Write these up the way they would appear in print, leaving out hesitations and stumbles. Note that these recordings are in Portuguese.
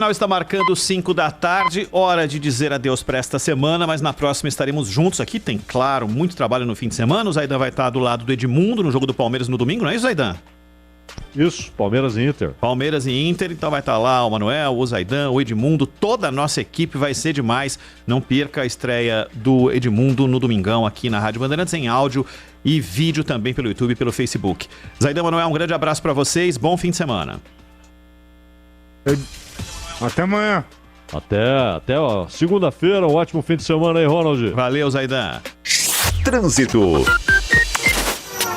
Jornal está marcando 5 da tarde, hora de dizer adeus para esta semana, mas na próxima estaremos juntos aqui. Tem, claro, muito trabalho no fim de semana. O Zaidan vai estar do lado do Edmundo no jogo do Palmeiras no domingo, não é isso, Zaidan? Isso, Palmeiras e Inter. Palmeiras e Inter, então vai estar lá o Manuel, o Zaidan, o Edmundo, toda a nossa equipe, vai ser demais. Não perca a estreia do Edmundo no domingão aqui na Rádio Bandeirantes, em áudio e vídeo também pelo YouTube e pelo Facebook. Zaidan, Manuel, um grande abraço para vocês, bom fim de semana. Até amanhã. Até ó, segunda-feira, um ótimo fim de semana aí, Ronald. Valeu, Zaidan. Trânsito.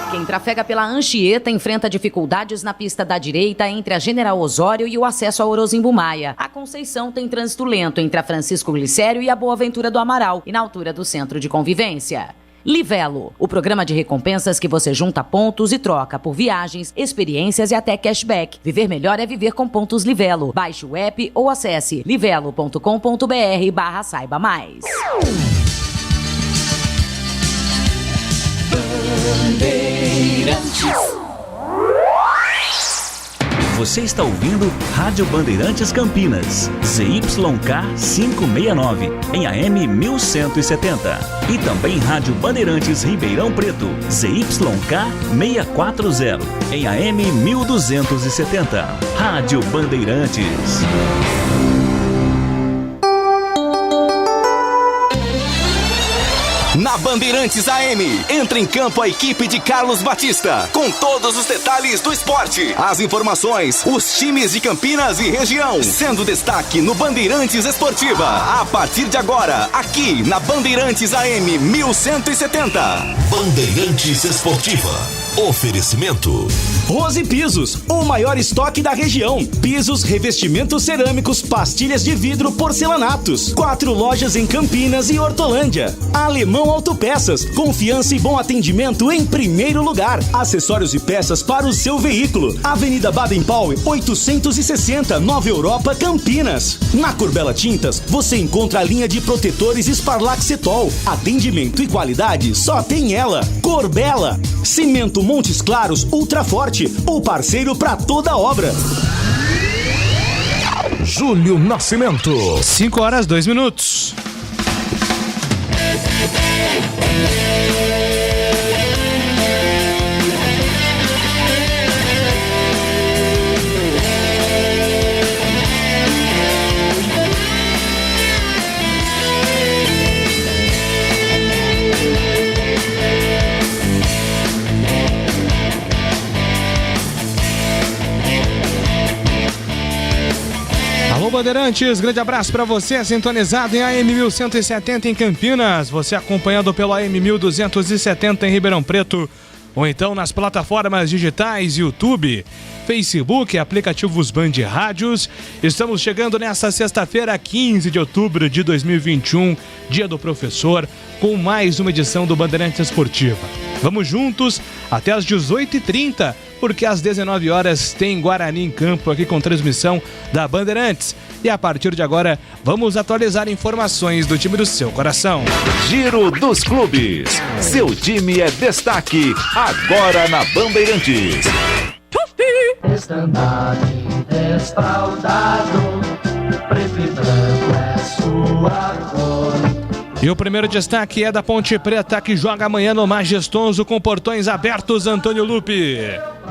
Quem trafega pela Anchieta enfrenta dificuldades na pista da direita entre a General Osório e o acesso a Orozimbo Maia. A Conceição tem trânsito lento entre a Francisco Glicério e a Boa Ventura do Amaral e na altura do Centro de Convivência. Livelo, o programa de recompensas que você junta pontos e troca por viagens, experiências e até cashback. Viver melhor é viver com pontos Livelo. Baixe o app ou acesse livelo.com.br/saiba mais. Você está ouvindo Rádio Bandeirantes Campinas, ZYK 569, em AM 1170. E também Rádio Bandeirantes Ribeirão Preto, ZYK 640, em AM 1270. Rádio Bandeirantes. Na Bandeirantes AM, entra em campo a equipe de Carlos Batista, com todos os detalhes do esporte, as informações, os times de Campinas e região, sendo destaque no Bandeirantes Esportiva. A partir de agora, aqui na Bandeirantes AM 1170. Bandeirantes Esportiva. Oferecimento Rose Pisos, o maior estoque da região. Pisos, revestimentos cerâmicos, pastilhas de vidro, porcelanatos. 4 lojas em Campinas e Hortolândia. Alemão Autopeças, confiança e bom atendimento em primeiro lugar. Acessórios e peças para o seu veículo. Avenida Baden-Powell, 860, Nova Europa, Campinas. Na Corbella Tintas, você encontra a linha de protetores Sparlac Cetol. Atendimento e qualidade só tem ela. Corbella. Cimento Montes Claros Ultra Forte, o parceiro para toda obra. Júlio Nascimento. 5h02. Bandeirantes, grande abraço para você, sintonizado em AM 1170 em Campinas, você acompanhando pelo AM 1270 em Ribeirão Preto, ou então nas plataformas digitais, YouTube, Facebook, aplicativos Band Rádios. Estamos chegando nesta sexta-feira, 15 de outubro de 2021, dia do professor, com mais uma edição do Bandeirantes Esportiva. Vamos juntos até às 18h30, porque às 19 horas tem Guarani em campo aqui com transmissão da Bandeirantes. E a partir de agora, vamos atualizar informações do time do seu coração. Giro dos Clubes. Seu time é destaque agora na Bandeirantes. Estandarte desfraldado, preto e branco é sua cor. E o primeiro destaque é da Ponte Preta, que joga amanhã no Majestoso com portões abertos, Antônio Lupe.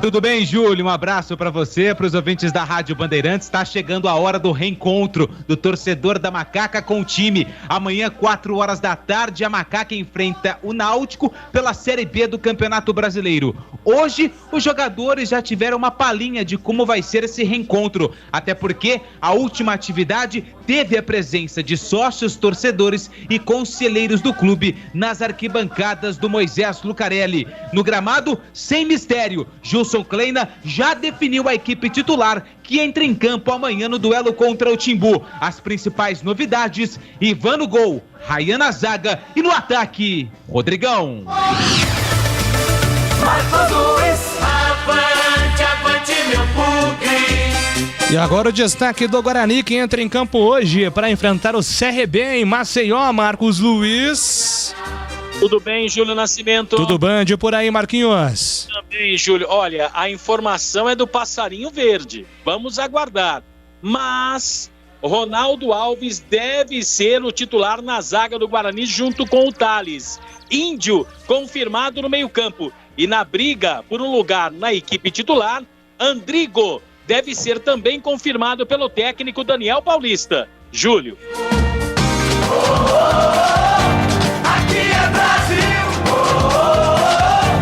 Tudo bem, Júlio? Um abraço para você, para os ouvintes da Rádio Bandeirantes. Está chegando a hora do reencontro do torcedor da Macaca com o time. Amanhã, 4 horas da tarde, a Macaca enfrenta o Náutico pela Série B do Campeonato Brasileiro. Hoje, os jogadores já tiveram uma palhinha de como vai ser esse reencontro, até porque a última atividade teve a presença de sócios, torcedores e conselheiros do clube nas arquibancadas do Moisés Lucarelli. No gramado, sem mistério, Gilson Kleina já definiu a equipe titular que entra em campo amanhã no duelo contra o Timbu. As principais novidades: Ivan no gol, Ryan na zaga e no ataque, Rodrigão. Avante, meu bugre. E agora o destaque do Guarani, que entra em campo hoje para enfrentar o CRB em Maceió, Marcos Luiz. Tudo bem, Júlio Nascimento? Tudo bem, de por aí, Marquinhos? Também, Júlio. Olha, a informação é do Passarinho Verde. Vamos aguardar. Mas Ronaldo Alves deve ser o titular na zaga do Guarani junto com o Thales. Índio confirmado no meio-campo. E na briga por um lugar na equipe titular, Andrigo deve ser também confirmado pelo técnico Daniel Paulista. Júlio. Aqui é Brasil,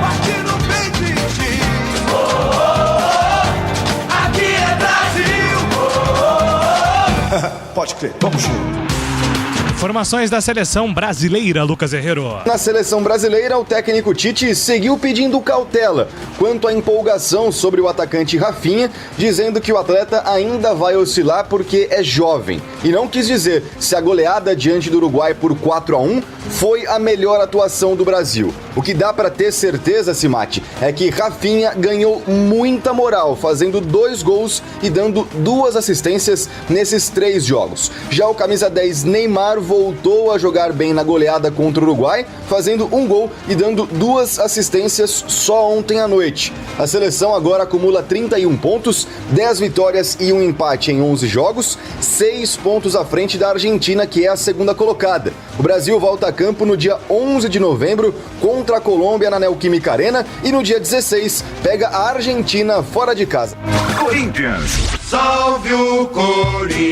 bate no peito e diz, aqui é Brasil. Pode crer, vamos junto. Informações da seleção brasileira, Lucas Herrero. Na seleção brasileira, o técnico Tite seguiu pedindo cautela quanto à empolgação sobre o atacante Rafinha, dizendo que o atleta ainda vai oscilar porque é jovem. E não quis dizer se a goleada diante do Uruguai por 4-1 foi a melhor atuação do Brasil. O que dá para ter certeza, Simati, é que Rafinha ganhou muita moral, fazendo 2 gols e dando 2 assistências nesses 3 jogos. Já o camisa 10 Neymar voltou a jogar bem na goleada contra o Uruguai, fazendo 1 gol e dando 2 assistências só ontem à noite. A seleção agora acumula 31 pontos, 10 vitórias e 1 empate em 11 jogos, 6 pontos à frente da Argentina, que é a segunda colocada. O Brasil volta a campo no dia 11 de novembro contra a Colômbia na Neoquímica Arena e no dia 16 pega a Argentina fora de casa. Corinthians, salve o Corinthians.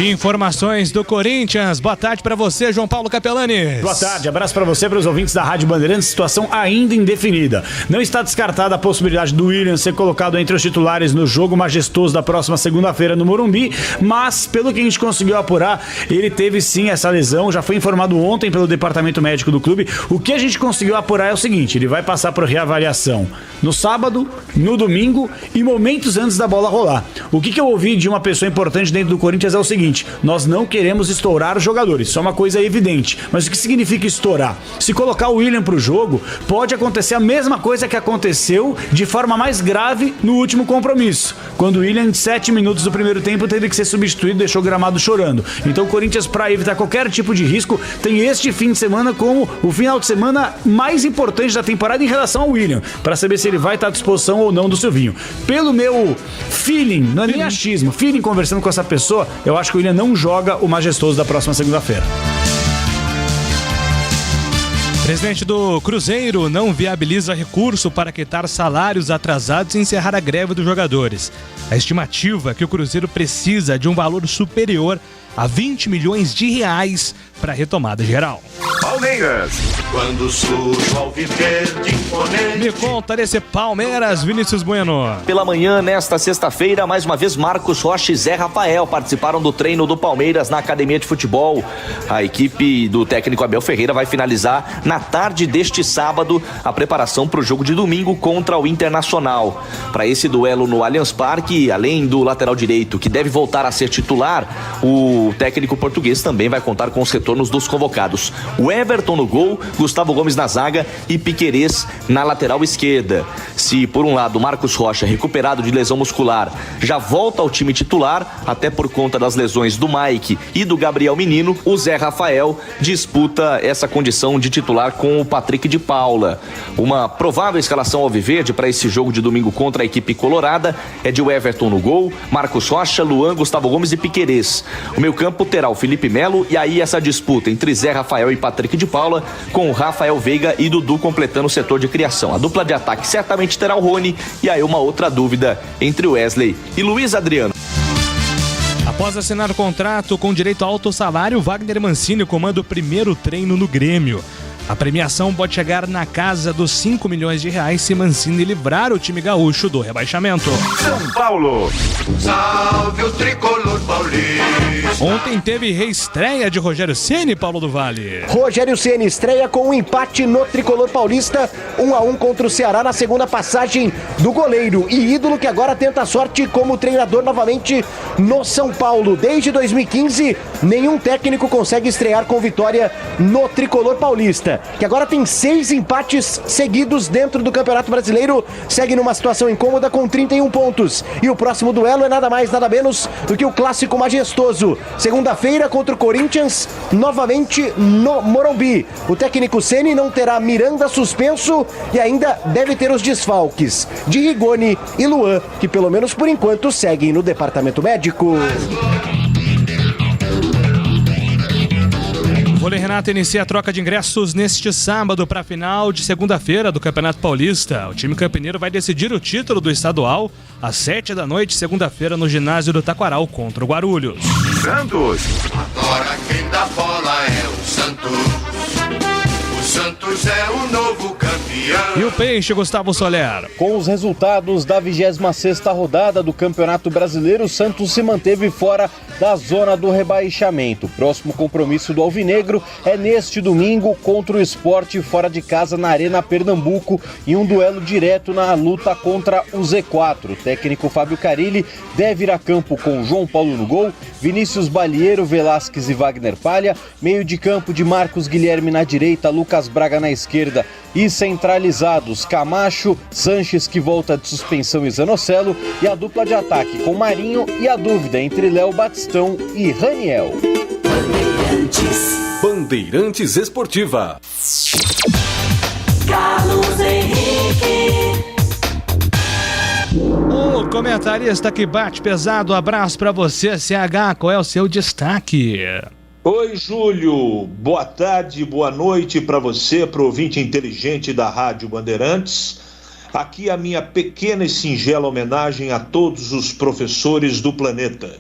Informações do Corinthians. Boa tarde para você, João Paulo Capelanes. Boa tarde, abraço para você, para os ouvintes da Rádio Bandeirantes. Situação ainda indefinida. Não está descartada a possibilidade do William ser colocado entre os titulares no jogo majestoso da próxima segunda-feira no Morumbi, mas pelo que a gente conseguiu apurar, ele teve sim essa lesão, já foi informado ontem pelo departamento médico do clube. O que a gente conseguiu apurar é o seguinte: ele vai passar por reavaliação no sábado, no domingo e momentos antes da bola rolar. O que eu ouvi de uma pessoa importante dentro do Corinthians é o seguinte: nós não queremos estourar os jogadores, isso é uma coisa evidente, mas o que significa estourar? Se colocar o William pro jogo, pode acontecer a mesma coisa que aconteceu de forma mais grave no último compromisso, quando o William, em 7 minutos do primeiro tempo, teve que ser substituído e deixou o gramado chorando. Então o Corinthians, para evitar qualquer tipo de risco, tem este fim de semana como o final de semana mais importante da temporada em relação ao William, para saber se ele vai estar à disposição ou não do Silvinho. Pelo meu feeling, não é nem achismo, feeling conversando com essa pessoa, eu acho que o William não joga o majestoso da próxima segunda-feira. Presidente do Cruzeiro não viabiliza recurso para quitar salários atrasados e encerrar a greve dos jogadores. A estimativa é que o Cruzeiro precisa de um valor superior a 20 milhões de reais para a retomada geral. Palmeiras, quando surge ao viver de imponente. Me conta desse Palmeiras, Vinícius Bueno. Pela manhã, nesta sexta-feira, mais uma vez Marcos Rocha e Zé Rafael participaram do treino do Palmeiras na academia de futebol. A equipe do técnico Abel Ferreira vai finalizar na tarde deste sábado a preparação para o jogo de domingo contra o Internacional. Para esse duelo no Allianz Parque, além do lateral direito, que deve voltar a ser titular, o técnico português também vai contar com os retornos dos convocados. O Everton no gol, Gustavo Gomes na zaga e Piquerez na lateral esquerda. Se por um lado Marcos Rocha, recuperado de lesão muscular, já volta ao time titular, até por conta das lesões do Mike e do Gabriel Menino, o Zé Rafael disputa essa condição de titular com o Patrick de Paula. Uma provável escalação alviverde para esse jogo de domingo contra a equipe colorada é de Everton no gol, Marcos Rocha, Luan, Gustavo Gomes e Piquerez. O meio-campo terá o Felipe Melo e aí essa disputa entre Zé Rafael e Patrick de Paula, com o Rafael Veiga e Dudu completando o setor de criação. A dupla de ataque certamente terá o Rony e aí uma outra dúvida entre Wesley e Luiz Adriano. Após assinar o contrato com direito a alto salário, Wagner Mancini comanda o primeiro treino no Grêmio. A premiação pode chegar na casa dos 5 milhões de reais se Mancini livrar o time gaúcho do rebaixamento. São Paulo, salve o tricolor paulista. Ontem teve reestreia de Rogério Ceni, Paulo do Vale. Rogério Ceni estreia com um empate no tricolor paulista, 1-1 contra o Ceará na segunda passagem do goleiro e ídolo que agora tenta a sorte como treinador novamente no São Paulo. Desde 2015, nenhum técnico consegue estrear com vitória no tricolor paulista, que agora tem 6 empates seguidos dentro do Campeonato Brasileiro, segue numa situação incômoda com 31 pontos. E o próximo duelo é nada mais, nada menos do que o clássico majestoso. Segunda-feira contra o Corinthians, novamente no Morumbi. O técnico Ceni não terá Miranda suspenso e ainda deve ter os desfalques de Rigoni e Luan, que pelo menos por enquanto seguem no departamento médico. O Vôlei Renata inicia a troca de ingressos neste sábado para a final de segunda-feira do Campeonato Paulista. O time campineiro vai decidir o título do estadual às 19h, segunda-feira, no ginásio do Taquaral contra o Guarulhos. Santos. Agora quem dá bola é o Santos. O Santos é o novo campeão. E o Peixe, Gustavo Soler. Com os resultados da 26ª rodada do Campeonato Brasileiro, o Santos se manteve fora da zona do rebaixamento. O próximo compromisso do Alvinegro é neste domingo contra o Sport fora de casa na Arena Pernambuco, em um duelo direto na luta contra o Z4. O técnico Fábio Carilli deve ir a campo com João Paulo no gol, Vinícius Balieiro, Velasquez e Wagner Palha, meio de campo de Marcos Guilherme na direita, Lucas Braga na esquerda e centralizados Camacho, Sanches que volta de suspensão e Zanocelo, e a dupla de ataque com Marinho e a dúvida entre Léo Batistão e Raniel. Bandeirantes Esportiva. Carlos Henrique. O comentarista que bate pesado, abraço pra você, CH, qual é o seu destaque? Oi, Júlio, boa tarde, boa noite para você, para o ouvinte inteligente da Rádio Bandeirantes. Aqui a minha pequena e singela homenagem a todos os professores do planeta.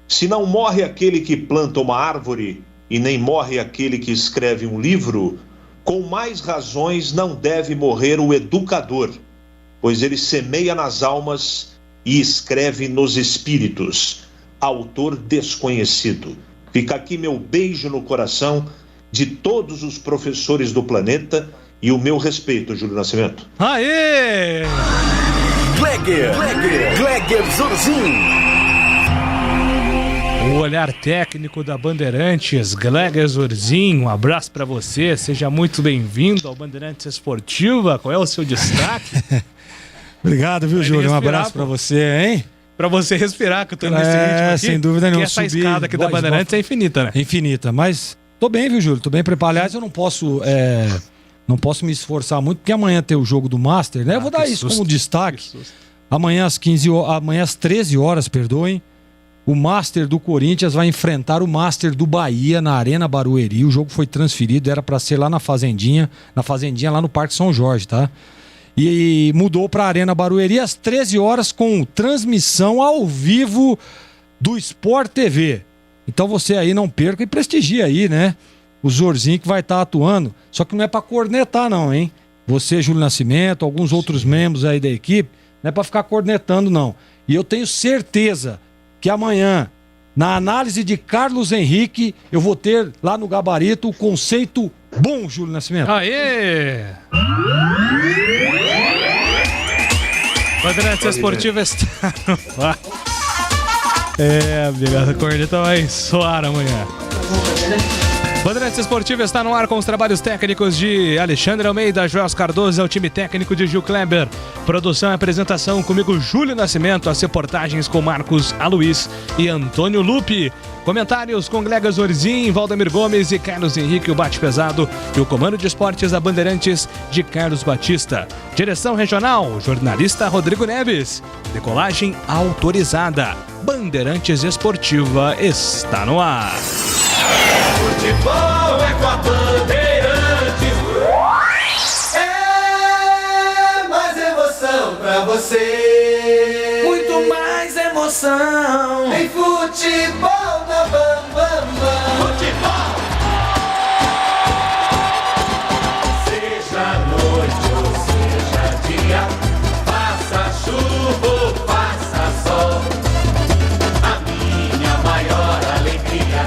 Se não morre aquele que planta uma árvore e nem morre aquele que escreve um livro, com mais razões não deve morrer o educador, pois ele semeia nas almas e escreve nos espíritos. Autor desconhecido. Fica aqui meu beijo no coração de todos os professores do planeta e o meu respeito, Júlio Nascimento. Aê! Gleger Zorzin. O olhar técnico da Bandeirantes, Gleger Zorzin, um abraço pra você, seja muito bem-vindo ao Bandeirantes Esportiva. Qual é o seu destaque? Obrigado, viu, Júlio? Um abraço pra você, hein? Pra você respirar, que eu tô nesse ritmo aqui. Sem dúvida nenhuma. Essa escada aqui da Bandeirantes é infinita, né? Infinita, mas tô bem, viu, Júlio? Tô bem preparado. Aliás, eu não posso me esforçar muito, porque amanhã tem o jogo do Master, né? Eu vou dar isso como destaque. Amanhã às 13 horas, perdoem, o Master do Corinthians vai enfrentar o Master do Bahia na Arena Barueri. O jogo foi transferido, era pra ser lá na Fazendinha lá no Parque São Jorge, tá? E mudou para a Arena Barueri às 13 horas com transmissão ao vivo do Sport TV. Então você aí não perca e prestigia aí, né? O Zorzin que vai estar atuando. Só que não é para cornetar não, hein? Você, Júlio Nascimento, alguns outros membros aí da equipe, não é para ficar cornetando não. E eu tenho certeza que amanhã, na análise de Carlos Henrique, eu vou ter lá no gabarito o conceito bom, Júlio Nascimento. Aê! Bandeirantes Esportiva está no ar. A corneta vai soar amanhã. Bandeirantes Esportiva está no ar com os trabalhos técnicos de Alexandre Almeida, Joel Cardoso, é o time técnico de Gil Kleber. Produção e apresentação comigo, Júlio Nascimento, as reportagens com Marcos Alois e Antônio Lupe. Comentários com Gleger Zorzin, Valdemir Gomes e Carlos Henrique, o Bate Pesado, e o comando de esportes da Bandeirantes de Carlos Batista. Direção regional, jornalista Rodrigo Neves. Decolagem autorizada. Bandeirantes Esportiva está no ar. Futebol é com a Bandeirantes. É mais emoção pra você. Muito mais emoção. Em futebol na Bam. Futebol. Seja noite ou seja dia, faça chuva ou faça sol, a minha maior alegria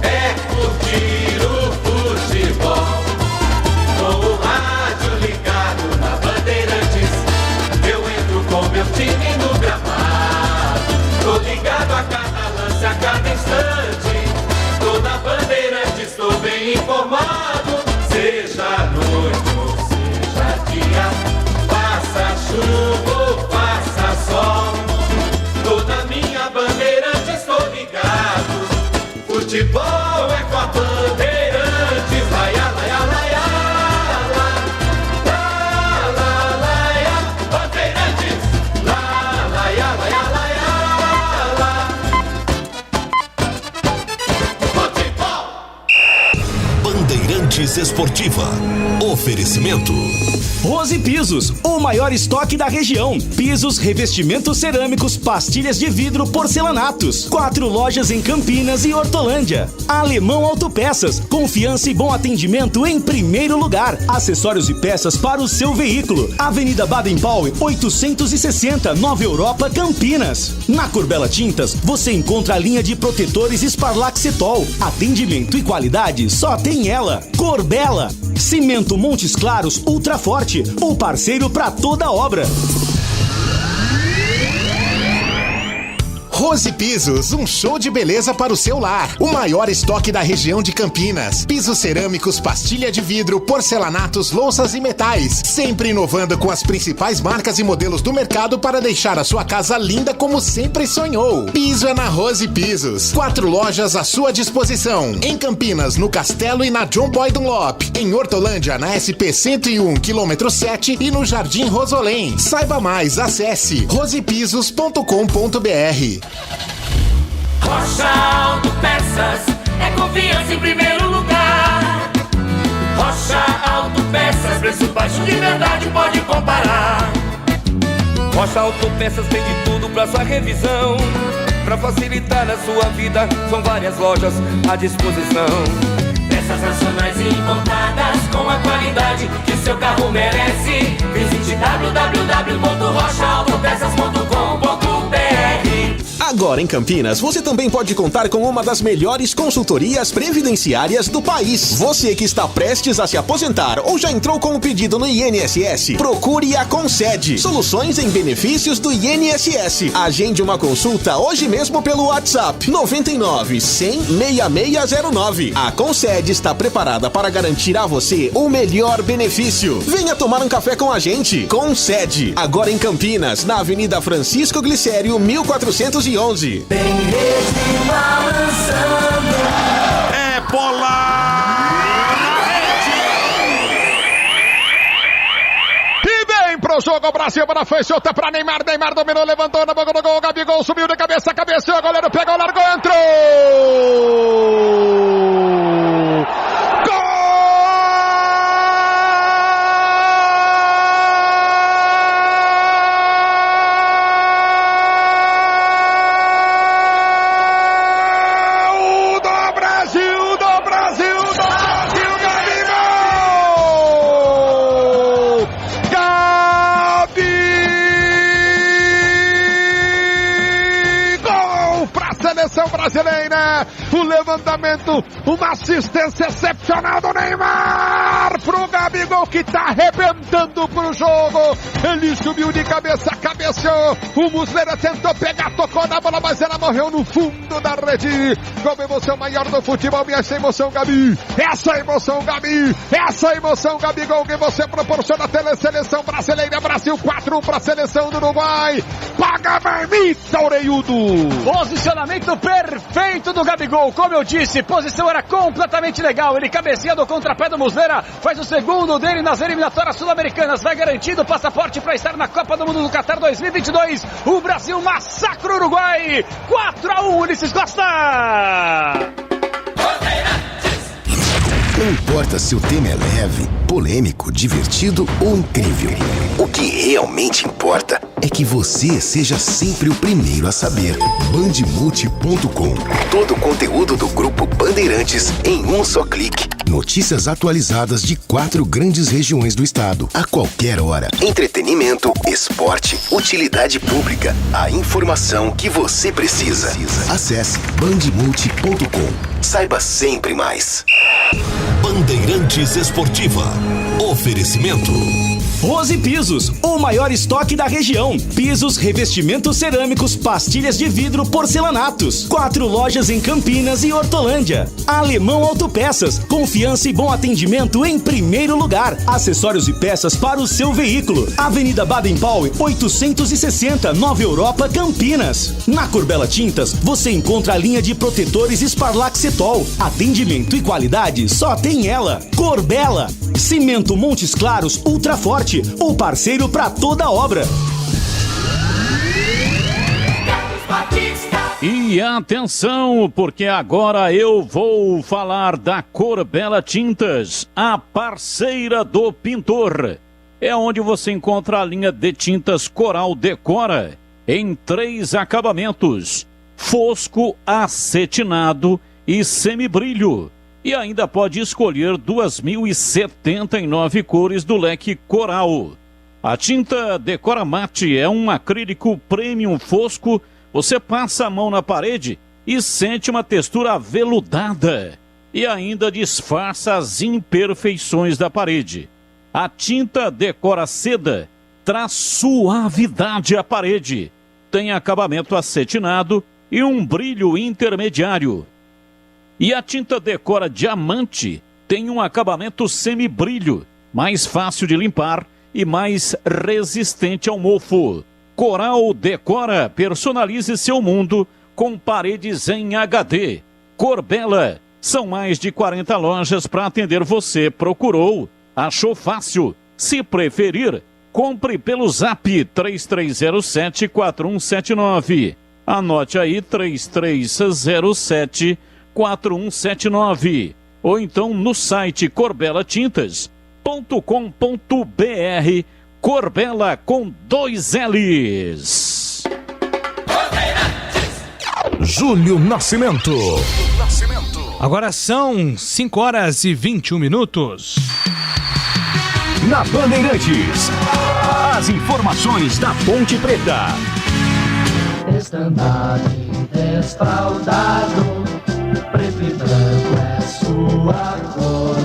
é curtir o futebol. Com o rádio ligado na Bandeirantes, eu entro com meu time no gramado. Tô ligado a cada lance, a cada instante. Tô na Bandeirantes, tô bem informado. Seja noite ou seja dia, faça chuva ou faça sol, tô na minha Bandeirantes, tô ligado. Futebol é com a Bandeirantes. Laia, laia, laia, lá, lá, lá, laia, Bandeirantes. Lá, laia, laia, laia, lá. Futebol. Bandeirantes Esportiva. Oferecimento. Rose Pisos, o maior estoque da região. Pisos, revestimentos cerâmicos, pastilhas de vidro, porcelanatos. 4 lojas em Campinas e Hortolândia. Alemão Autopeças, confiança e bom atendimento em primeiro lugar. Acessórios e peças para o seu veículo. Avenida Baden-Powell, 860, Nova Europa, Campinas. Na Corbella Tintas, você encontra a linha de protetores Sparlaxetol. Atendimento e qualidade só tem ela. Corbella. Cimento Montes Claros Ultra Forte, o parceiro para toda obra. Rose Pisos, um show de beleza para o seu lar. O maior estoque da região de Campinas. Pisos cerâmicos, pastilha de vidro, porcelanatos, louças e metais. Sempre inovando com as principais marcas e modelos do mercado para deixar a sua casa linda como sempre sonhou. Piso é na Rose Pisos. 4 lojas à sua disposição. Em Campinas, no Castelo e na John Boy Dunlop. Em Hortolândia, na SP 101, quilômetro 7 e no Jardim Rosolém. Saiba mais, acesse rosepisos.com.br. Rocha Autopeças é confiança em primeiro lugar. Rocha Autopeças, preço baixo de verdade, pode comparar. Rocha Autopeças tem de tudo pra sua revisão. Pra facilitar a sua vida, são várias lojas à disposição. Peças nacionais e importadas com a qualidade que seu carro merece. Visite www.rochaautopeças.com.br. Agora em Campinas, você também pode contar com uma das melhores consultorias previdenciárias do país. Você que está prestes a se aposentar ou já entrou com o pedido no INSS, procure a Concede. Soluções em benefícios do INSS. Agende uma consulta hoje mesmo pelo WhatsApp 99 100 6609. A Concede está preparada para garantir a você o melhor benefício. Venha tomar um café com a gente. Concede. Agora em Campinas, na Avenida Francisco Glicério, 1411. É bola! E vem pro jogo, Brasil na frente, outra pra Neymar dominou, levantou na boca do gol, Gabigol subiu de cabeça, cabeceou, o goleiro pegou, largou, entrou! Brasileira, o levantamento, uma assistência excepcional do Neymar pro Gabigol que tá arrebentando pro jogo. Ele subiu de cabeça, cabeceou, o Muslera tentou pegar, tocou na bola, mas ela morreu no fundo da rede. Como emoção maior do futebol, e essa emoção, Gabi, essa emoção, Gabi, essa emoção, Gabigol, que você proporciona a teleseleção brasileira. Brasil 4-1 pra seleção do Uruguai. Paga a marmita, Oreiudo. Posicionamento perfeito do Gabigol, como eu disse, posição era completamente legal, ele cabeceia do contrapé do Muslera, faz o segundo dele nas eliminatórias sul-americanas, vai garantindo o passaporte para estar na Copa do Mundo do Qatar 2022, o Brasil massacra o Uruguai, 4-1, Ulisses Costa! Não importa se o tema é leve, polêmico, divertido ou incrível. O que realmente importa é que você seja sempre o primeiro a saber. Bandemulti.com. Todo o conteúdo do Grupo Bandeirantes em um só clique. Notícias atualizadas de 4 grandes regiões do estado. A qualquer hora. Entretenimento, esporte, utilidade pública. A informação que você precisa. Acesse bandemulti.com. Saiba sempre mais. Bandeirantes Esportiva. Oferecimento. Rose Pisos, o maior estoque da região. Pisos, revestimentos cerâmicos, pastilhas de vidro, porcelanatos. 4 lojas em Campinas e Hortolândia. Alemão Autopeças, confiança e bom atendimento em primeiro lugar. Acessórios e peças para o seu veículo. Avenida Baden-Powell, 860, Nova Europa, Campinas. Na Corbella Tintas, você encontra a linha de protetores Sparlaxetol. Atendimento e qualidade só tem ela. Corbella. Cimento Montes Claros Ultra Forte, o parceiro para toda obra. E atenção, porque agora eu vou falar da Corbella Tintas, a parceira do pintor. É onde você encontra a linha de tintas Coral Decora, em 3 acabamentos: fosco, acetinado e semibrilho. E ainda pode escolher 2.079 cores do leque Coral. A tinta Decora Mate é um acrílico premium fosco. Você passa a mão na parede e sente uma textura aveludada. E ainda disfarça as imperfeições da parede. A tinta Decora Seda traz suavidade à parede. Tem acabamento acetinado e um brilho intermediário. E a tinta Decora Diamante tem um acabamento semibrilho, mais fácil de limpar e mais resistente ao mofo. Coral Decora, personalize seu mundo com paredes em HD. Corbella, são mais de 40 lojas para atender você. Procurou, achou fácil. Se preferir, compre pelo Zap 3307-4179. Anote aí, 3307-4179. Ou então no site corbelatintas.com.br. Corbella com 2 L's. Júlio Nascimento. Agora são 5 horas e 21 minutos. Na Bandeirantes, as informações da Ponte Preta. Estandarte desfraldado, preto e branco é sua cor.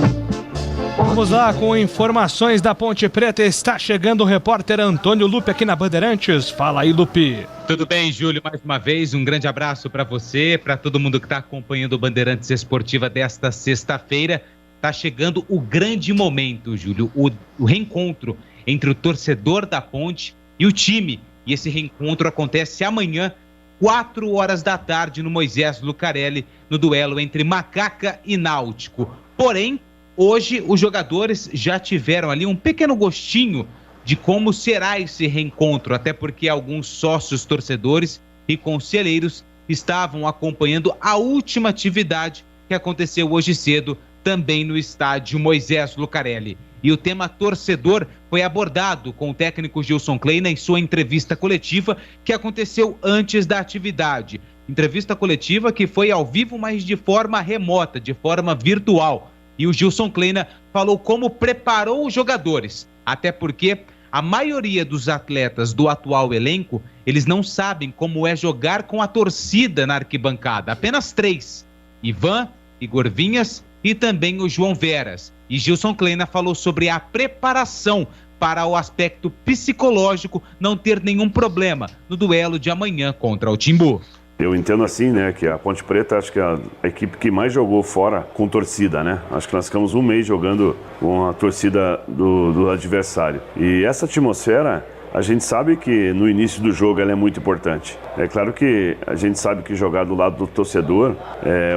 Vamos lá com informações da Ponte Preta. Está chegando o repórter Antônio Lupe aqui na Bandeirantes. Fala aí, Lupe. Tudo bem, Júlio? Mais uma vez, um grande abraço para você, para todo mundo que está acompanhando o Bandeirantes Esportiva desta sexta-feira. Está chegando o grande momento, Júlio, o reencontro entre o torcedor da Ponte e o time. E esse reencontro acontece amanhã, 4 horas da tarde, no Moisés Lucarelli, no duelo entre Macaca e Náutico. Porém, hoje os jogadores já tiveram ali um pequeno gostinho de como será esse reencontro, até porque alguns sócios torcedores e conselheiros estavam acompanhando a última atividade que aconteceu hoje cedo, também no estádio Moisés Lucarelli. E o tema torcedor foi abordado com o técnico Gilson Kleina em sua entrevista coletiva que aconteceu antes da atividade. Entrevista coletiva que foi ao vivo, mas de forma remota, de forma virtual. E o Gilson Kleina falou como preparou os jogadores, até porque a maioria dos atletas do atual elenco, eles não sabem como é jogar com a torcida na arquibancada. Apenas 3, Ivan, Igor Vinhas e também o João Veras. E Gilson Kleina falou sobre a preparação para o aspecto psicológico não ter nenhum problema no duelo de amanhã contra o Timbu. Eu entendo assim, né, que a Ponte Preta acho que é a equipe que mais jogou fora com torcida, né? Acho que nós ficamos um mês jogando com a torcida do adversário. E essa atmosfera, a gente sabe que no início do jogo ela é muito importante. É claro que a gente sabe que jogar do lado do torcedor,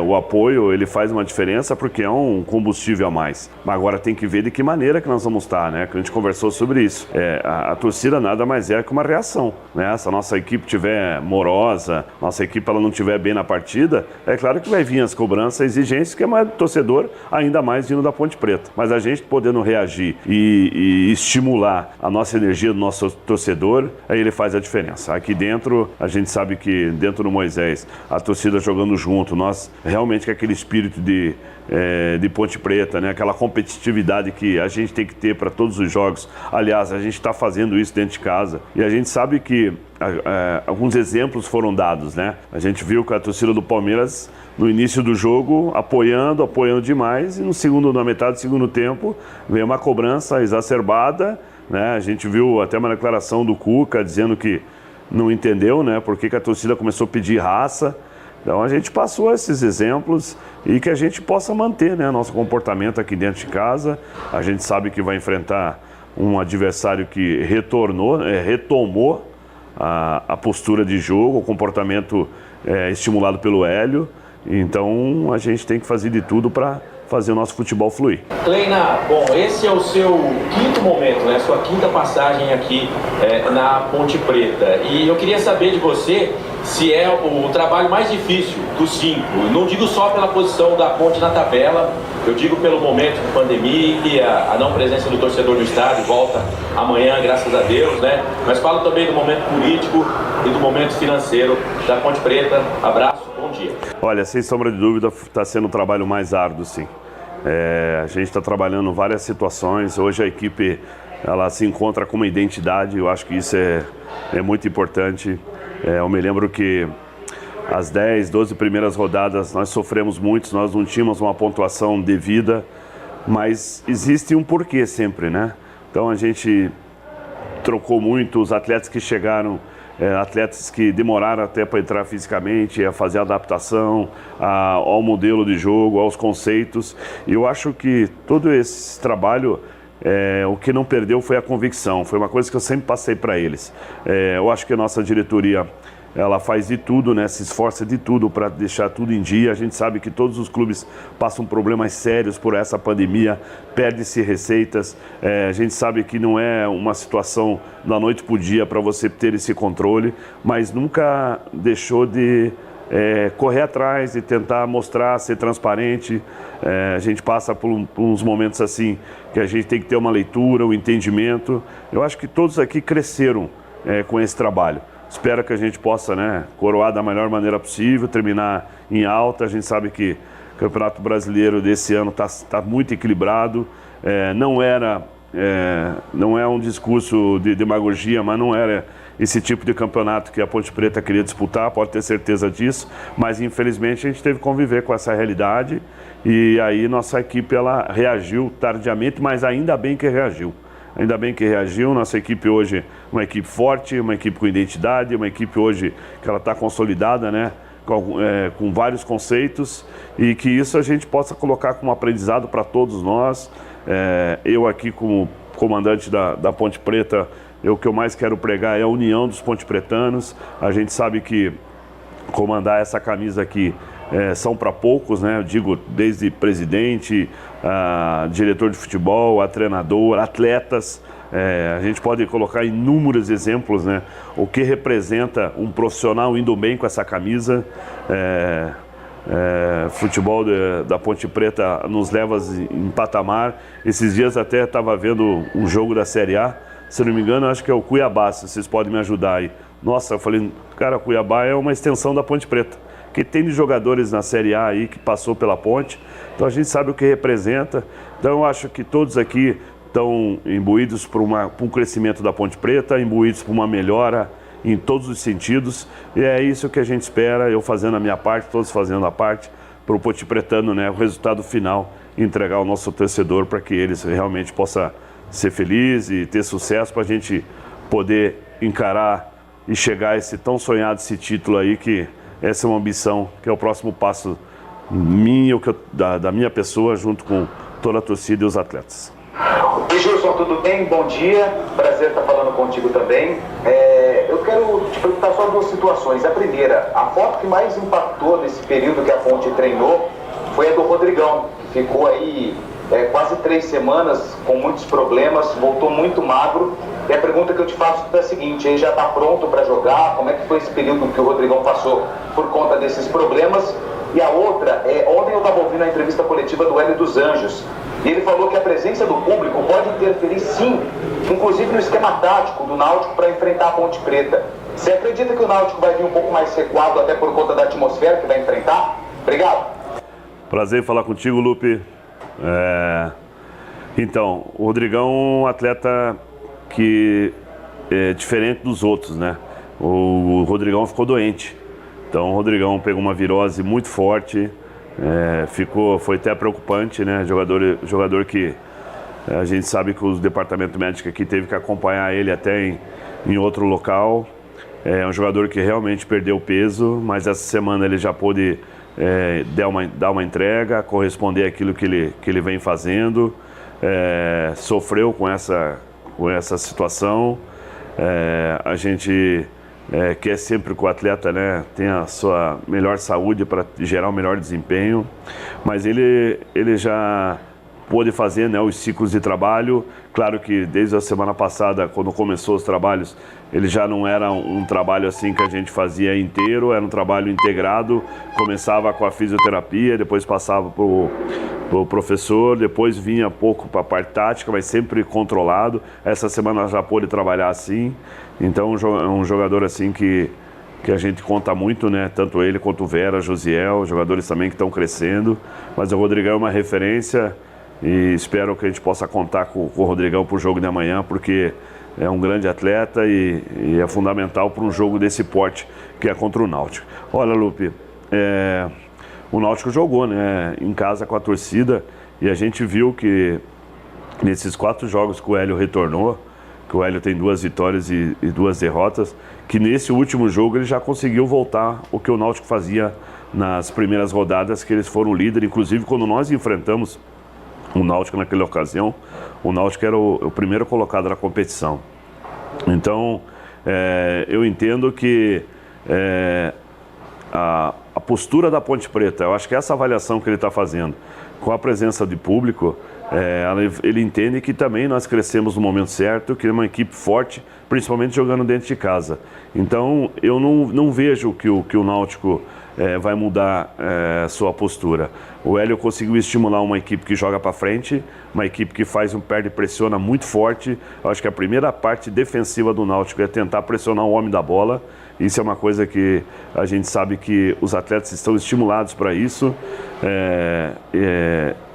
o apoio, ele faz uma diferença porque é um combustível a mais. Mas agora tem que ver de que maneira que nós vamos estar, né? Que a gente conversou sobre isso. A torcida nada mais é que uma reação, né? Se a nossa equipe estiver morosa, nossa equipe ela não estiver bem na partida, é claro que vai vir as cobranças, exigências, que é mais do torcedor, ainda mais vindo da Ponte Preta. Mas a gente podendo reagir e estimular a nossa energia do nosso torcedor, aí ele faz a diferença. Aqui dentro, a gente sabe que dentro do Moisés, a torcida jogando junto, nós realmente com aquele espírito de Ponte Preta, né? Aquela competitividade que a gente tem que ter para todos os jogos. Aliás, a gente está fazendo isso dentro de casa e a gente sabe que alguns exemplos foram dados, né? A gente viu que a torcida do Palmeiras, no início do jogo, apoiando demais, e na metade do segundo tempo, veio uma cobrança exacerbada, né? A gente viu até uma declaração do Cuca dizendo que não entendeu, né? Por que a torcida começou a pedir raça. Então a gente passou esses exemplos e que a gente possa manter, né, nosso comportamento aqui dentro de casa. A gente sabe que vai enfrentar um adversário que retomou a postura de jogo, o comportamento estimulado pelo Hélio. Então a gente tem que fazer de tudo para fazer o nosso futebol fluir. Kleina, bom, esse é o seu quinto momento, né? Sua quinta passagem aqui na Ponte Preta. E eu queria saber de você se é o trabalho mais difícil dos 5. Não digo só pela posição da Ponte na tabela, eu digo pelo momento de pandemia, a não presença do torcedor no estádio, volta amanhã, graças a Deus, né? Mas falo também do momento político e do momento financeiro da Ponte Preta. Abraço, bom dia. Olha, sem sombra de dúvida, está sendo o trabalho mais árduo, sim. A gente está trabalhando várias situações. Hoje a equipe ela se encontra com uma identidade. Eu acho que isso é muito importante. Eu me lembro que as 10, 12 primeiras rodadas nós sofremos muito, nós não tínhamos uma pontuação devida, mas existe um porquê sempre, né? Então a gente trocou muito, os atletas que chegaram, atletas que demoraram até para entrar fisicamente, a fazer a adaptação ao modelo de jogo, aos conceitos. E eu acho que todo esse trabalho, o que não perdeu foi a convicção, foi uma coisa que eu sempre passei para eles. Eu acho que a nossa diretoria, ela faz de tudo, né? Se esforça de tudo para deixar tudo em dia. A gente sabe que todos os clubes passam problemas sérios por essa pandemia, perde-se receitas. A gente sabe que não é uma situação da noite para o dia para você ter esse controle, mas nunca deixou de correr atrás e tentar mostrar, ser transparente. A gente passa por uns momentos assim que a gente tem que ter uma leitura, um entendimento. Eu acho que todos aqui cresceram com esse trabalho. Espero que a gente possa, né, coroar da melhor maneira possível, terminar em alta. A gente sabe que o Campeonato Brasileiro desse ano está muito equilibrado. Não é um discurso de demagogia, mas não era esse tipo de campeonato que a Ponte Preta queria disputar, pode ter certeza disso. Mas infelizmente a gente teve que conviver com essa realidade e aí nossa equipe ela reagiu tardiamente, mas ainda bem que reagiu. Ainda bem que reagiu, nossa equipe hoje é uma equipe forte, uma equipe com identidade, uma equipe hoje que ela está consolidada, né? Com vários conceitos e que isso a gente possa colocar como aprendizado para todos nós. Eu aqui como comandante da Ponte Preta, o que eu mais quero pregar é a união dos pontepretanos. A gente sabe que comandar essa camisa aqui são para poucos, né? Eu digo desde presidente, diretor de futebol, a treinador, atletas. A gente pode colocar inúmeros exemplos, né? O que representa um profissional indo bem com essa camisa. Futebol da Ponte Preta nos leva em patamar. Esses dias até estava vendo um jogo da Série A, se não me engano, acho que é o Cuiabá, se vocês podem me ajudar aí. Nossa, eu falei, cara, Cuiabá é uma extensão da Ponte Preta, que tem de jogadores na Série A aí que passou pela Ponte, então a gente sabe o que representa. Então eu acho que todos aqui estão imbuídos por um crescimento da Ponte Preta, imbuídos por uma melhora em todos os sentidos, e é isso que a gente espera, eu fazendo a minha parte, todos fazendo a parte, para o Ponte Pretano, né, o resultado final, entregar ao nosso torcedor para que eles realmente possam ser felizes e ter sucesso, para a gente poder encarar e chegar a esse tão sonhado esse título aí, que essa é uma ambição, que é o próximo passo minha, da minha pessoa, junto com toda a torcida e os atletas. E Gilson, tudo bem? Bom dia, prazer estar falando contigo também. Eu quero te perguntar só duas situações. A primeira, a foto que mais impactou nesse período que a Ponte treinou foi a do Rodrigão, que ficou aí quase 3 semanas com muitos problemas, voltou muito magro. E a pergunta que eu te faço é a seguinte: ele já está pronto para jogar? Como é que foi esse período que o Rodrigão passou por conta desses problemas? E a outra, ontem eu estava ouvindo a entrevista coletiva do Hélio dos Anjos, e ele falou que a presença do público pode interferir sim, inclusive no esquema tático do Náutico para enfrentar a Ponte Preta. Você acredita que o Náutico vai vir um pouco mais recuado até por conta da atmosfera que vai enfrentar? Obrigado. Prazer em falar contigo, Lupe. Então, o Rodrigão é um atleta que é diferente dos outros, né? o Rodrigão ficou doente. Então o Rodrigão pegou uma virose muito forte, foi até preocupante, né? Jogador que a gente sabe que o departamento médico aqui teve que acompanhar ele até em outro local. É um jogador que realmente perdeu peso, mas essa semana ele já pôde dar uma entrega, corresponder àquilo que ele vem fazendo. Sofreu com essa situação. A gente quer sempre que o atleta, né, tenha a sua melhor saúde para gerar um melhor desempenho, mas ele já pôde fazer, né, os ciclos de trabalho. Claro que desde a semana passada, quando começou os trabalhos, ele já não era um trabalho assim que a gente fazia inteiro, era um trabalho integrado. Começava com a fisioterapia, depois passava para o professor, depois vinha pouco para a parte tática, mas sempre controlado. Essa semana já pôde trabalhar assim. Então é um jogador assim que a gente conta muito, né? Tanto ele quanto o Vera, Josiel, jogadores também que estão crescendo. Mas o Rodrigão é uma referência e espero que a gente possa contar com o Rodrigão para o jogo de amanhã, porque é um grande atleta e é fundamental para um jogo desse porte que é contra o Náutico. Olha, Lupe, o Náutico jogou, né, em casa com a torcida, e a gente viu que nesses 4 jogos que o Hélio retornou, que o Hélio tem 2 vitórias e 2 derrotas, que nesse último jogo ele já conseguiu voltar o que o Náutico fazia nas primeiras rodadas, que eles foram líder. Inclusive quando nós enfrentamos o Náutico naquela ocasião, o Náutico era o primeiro colocado na competição. Então, eu entendo que a postura da Ponte Preta, eu acho que essa avaliação que ele está fazendo, com a presença de público, ele entende que também nós crescemos no momento certo, que é uma equipe forte, principalmente jogando dentro de casa. Então, eu não vejo que o Náutico vai mudar sua postura. O Hélio conseguiu estimular uma equipe que joga para frente, uma equipe que faz um perde e pressiona muito forte. Eu acho que a primeira parte defensiva do Náutico é tentar pressionar o homem da bola. Isso é uma coisa que a gente sabe que os atletas estão estimulados para isso.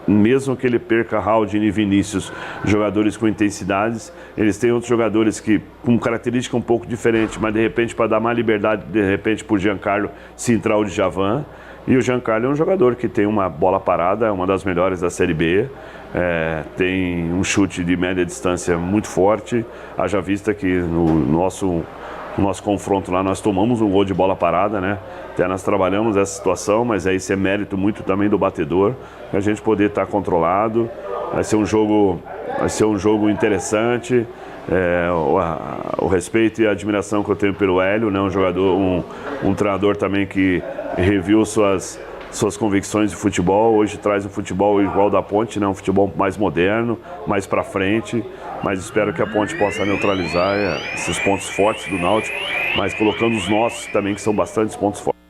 Mesmo que ele perca Haldini e Vinícius, jogadores com intensidades, eles têm outros jogadores que com característica um pouco diferente, mas de repente para dar mais liberdade, de repente para o Giancarlo se entrar o Djavan. E o Giancarlo é um jogador que tem uma bola parada, é uma das melhores da Série B, tem um chute de média distância muito forte. Haja vista que no nosso confronto lá nós tomamos um gol de bola parada, né? Até nós trabalhamos essa situação, mas isso é mérito muito também do batedor, a gente poder estar controlado. Vai ser um jogo interessante. O respeito e a admiração que eu tenho pelo Hélio, né? Um jogador, um treinador também que reviu suas convicções de futebol. Hoje traz um futebol igual da Ponte, né? Um futebol mais moderno, mais para frente, mas espero que a Ponte possa neutralizar esses pontos fortes do Náutico, mas colocando os nossos também, que são bastantes pontos fortes.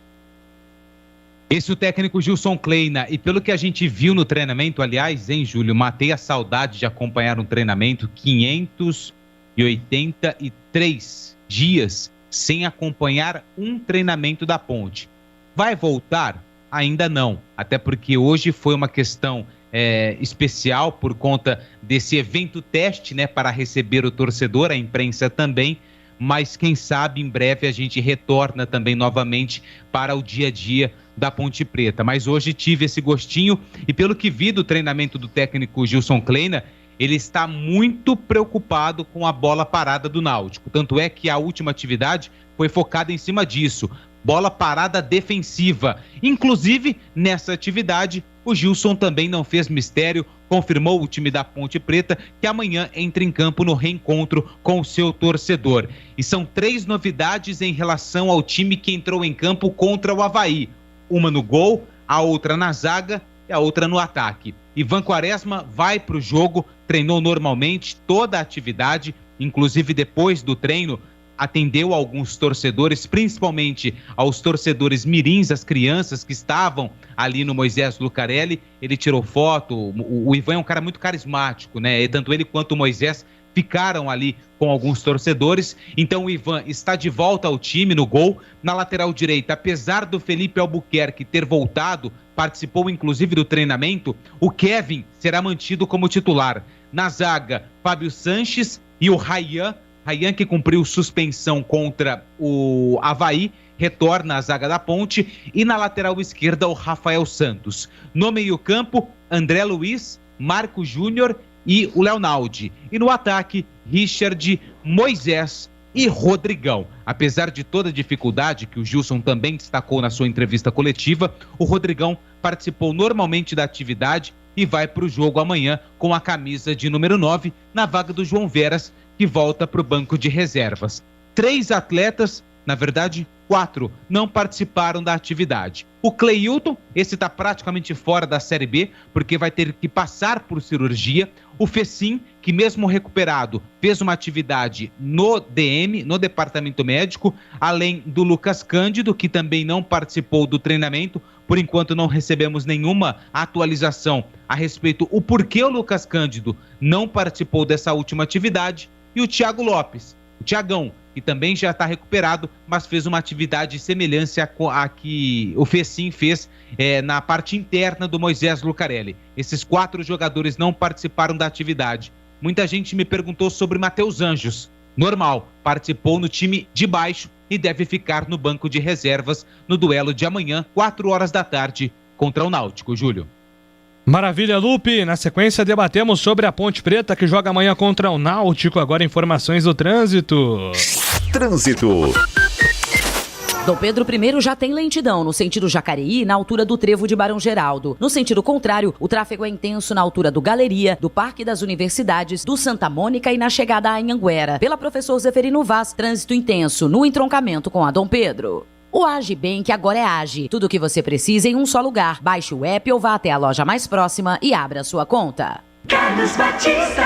Esse é o técnico Gilson Kleina, e pelo que a gente viu no treinamento, aliás, hein, Júlio, matei a saudade de acompanhar um treinamento, 583 dias sem acompanhar um treinamento da Ponte. Vai voltar? Ainda não, até porque hoje foi uma questão especial por conta desse evento teste, né, para receber o torcedor, a imprensa também, mas quem sabe em breve a gente retorna também novamente para o dia a dia da Ponte Preta. Mas hoje tive esse gostinho e pelo que vi do treinamento do técnico Gilson Kleina, ele está muito preocupado com a bola parada do Náutico. Tanto é que a última atividade foi focada em cima disso, bola parada defensiva. Inclusive, nessa atividade, o Gilson também não fez mistério, confirmou o time da Ponte Preta que amanhã entra em campo no reencontro com o seu torcedor. E são 3 novidades em relação ao time que entrou em campo contra o Avaí. Uma no gol, a outra na zaga e a outra no ataque. Ivan Quaresma vai para o jogo, treinou normalmente toda a atividade, inclusive depois do treino, atendeu alguns torcedores, principalmente aos torcedores mirins, as crianças que estavam ali no Moisés Lucarelli. Ele tirou foto, o Ivan é um cara muito carismático, né? E tanto ele quanto o Moisés ficaram ali com alguns torcedores. Então o Ivan está de volta ao time no gol. Na lateral direita, apesar do Felipe Albuquerque ter voltado, participou inclusive do treinamento, o Kevin será mantido como titular. Na zaga, Fábio Sanches e o Rayyan Ryan, que cumpriu suspensão contra o Avaí, retorna à zaga da Ponte. E na lateral esquerda, o Rafael Santos. No meio-campo, André Luiz, Marco Júnior e o Leonaldi. E no ataque, Richard, Moisés e Rodrigão. Apesar de toda a dificuldade que o Gilson também destacou na sua entrevista coletiva, o Rodrigão participou normalmente da atividade e vai para o jogo amanhã com a camisa de número 9, na vaga do João Veras, que volta para o banco de reservas. 3 atletas, na verdade 4, não participaram da atividade. O Cleilton, esse está praticamente fora da Série B, porque vai ter que passar por cirurgia. O Fecim, que mesmo recuperado, fez uma atividade no DM, no departamento médico, além do Lucas Cândido, que também não participou do treinamento. Por enquanto não recebemos nenhuma atualização a respeito do porquê o Lucas Cândido não participou dessa última atividade. E o Thiago Lopes, o Thiagão, que também já está recuperado, mas fez uma atividade semelhante a que o Fecim fez na parte interna do Moisés Lucarelli. Esses 4 jogadores não participaram da atividade. Muita gente me perguntou sobre Matheus Anjos. Normal, participou no time de baixo e deve ficar no banco de reservas no duelo de amanhã, 4 horas da tarde, contra o Náutico, Júlio. Maravilha, Lupe. Na sequência, debatemos sobre a Ponte Preta, que joga amanhã contra o Náutico. Agora, informações do trânsito. Trânsito. Dom Pedro I já tem lentidão no sentido Jacareí, na altura do Trevo de Barão Geraldo. No sentido contrário, o tráfego é intenso na altura do Galeria, do Parque das Universidades, do Santa Mônica e na chegada a Anhanguera. Pela Professor Zeferino Vaz, trânsito intenso no entroncamento com a Dom Pedro. O Agibank agora é Agi. Tudo o que você precisa em um só lugar. Baixe o app ou vá até a loja mais próxima e abra sua conta. Carlos Batista.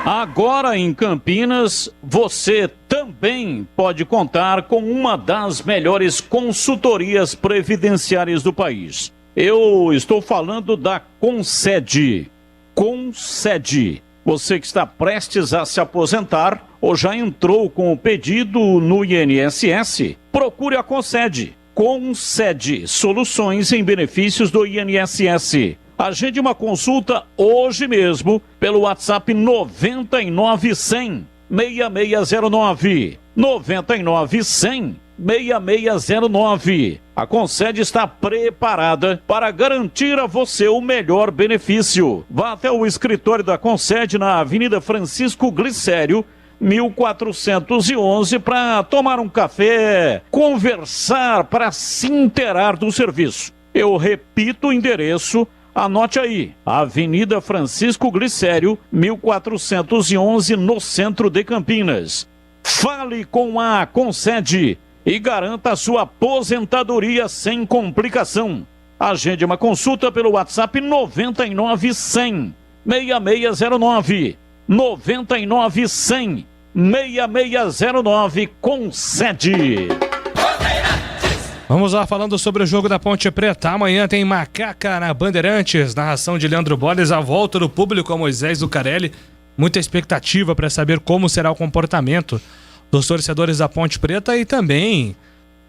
Agora em Campinas, você também pode contar com uma das melhores consultorias previdenciárias do país. Eu estou falando da Concede. Concede. Você que está prestes a se aposentar ou já entrou com o pedido no INSS, procure a Concede. Concede soluções em benefícios do INSS. Agende uma consulta hoje mesmo pelo WhatsApp 99100 6609. 99100 6609. A Concede está preparada para garantir a você o melhor benefício. Vá até o escritório da Concede na Avenida Francisco Glicério, 1411, para tomar um café, conversar, para se inteirar do serviço. Eu repito o endereço, anote aí, Avenida Francisco Glicério, 1411, no centro de Campinas. Fale com a Concede e garanta a sua aposentadoria sem complicação. Agende uma consulta pelo WhatsApp 99100 6609. 99100 6609. Concede. Vamos lá, falando sobre o jogo da Ponte Preta. Amanhã tem Macaca na Bandeirantes, narração de Leandro Boles, a volta do público a Moisés Lucarelli. Muita expectativa para saber como será o comportamento dos torcedores da Ponte Preta e também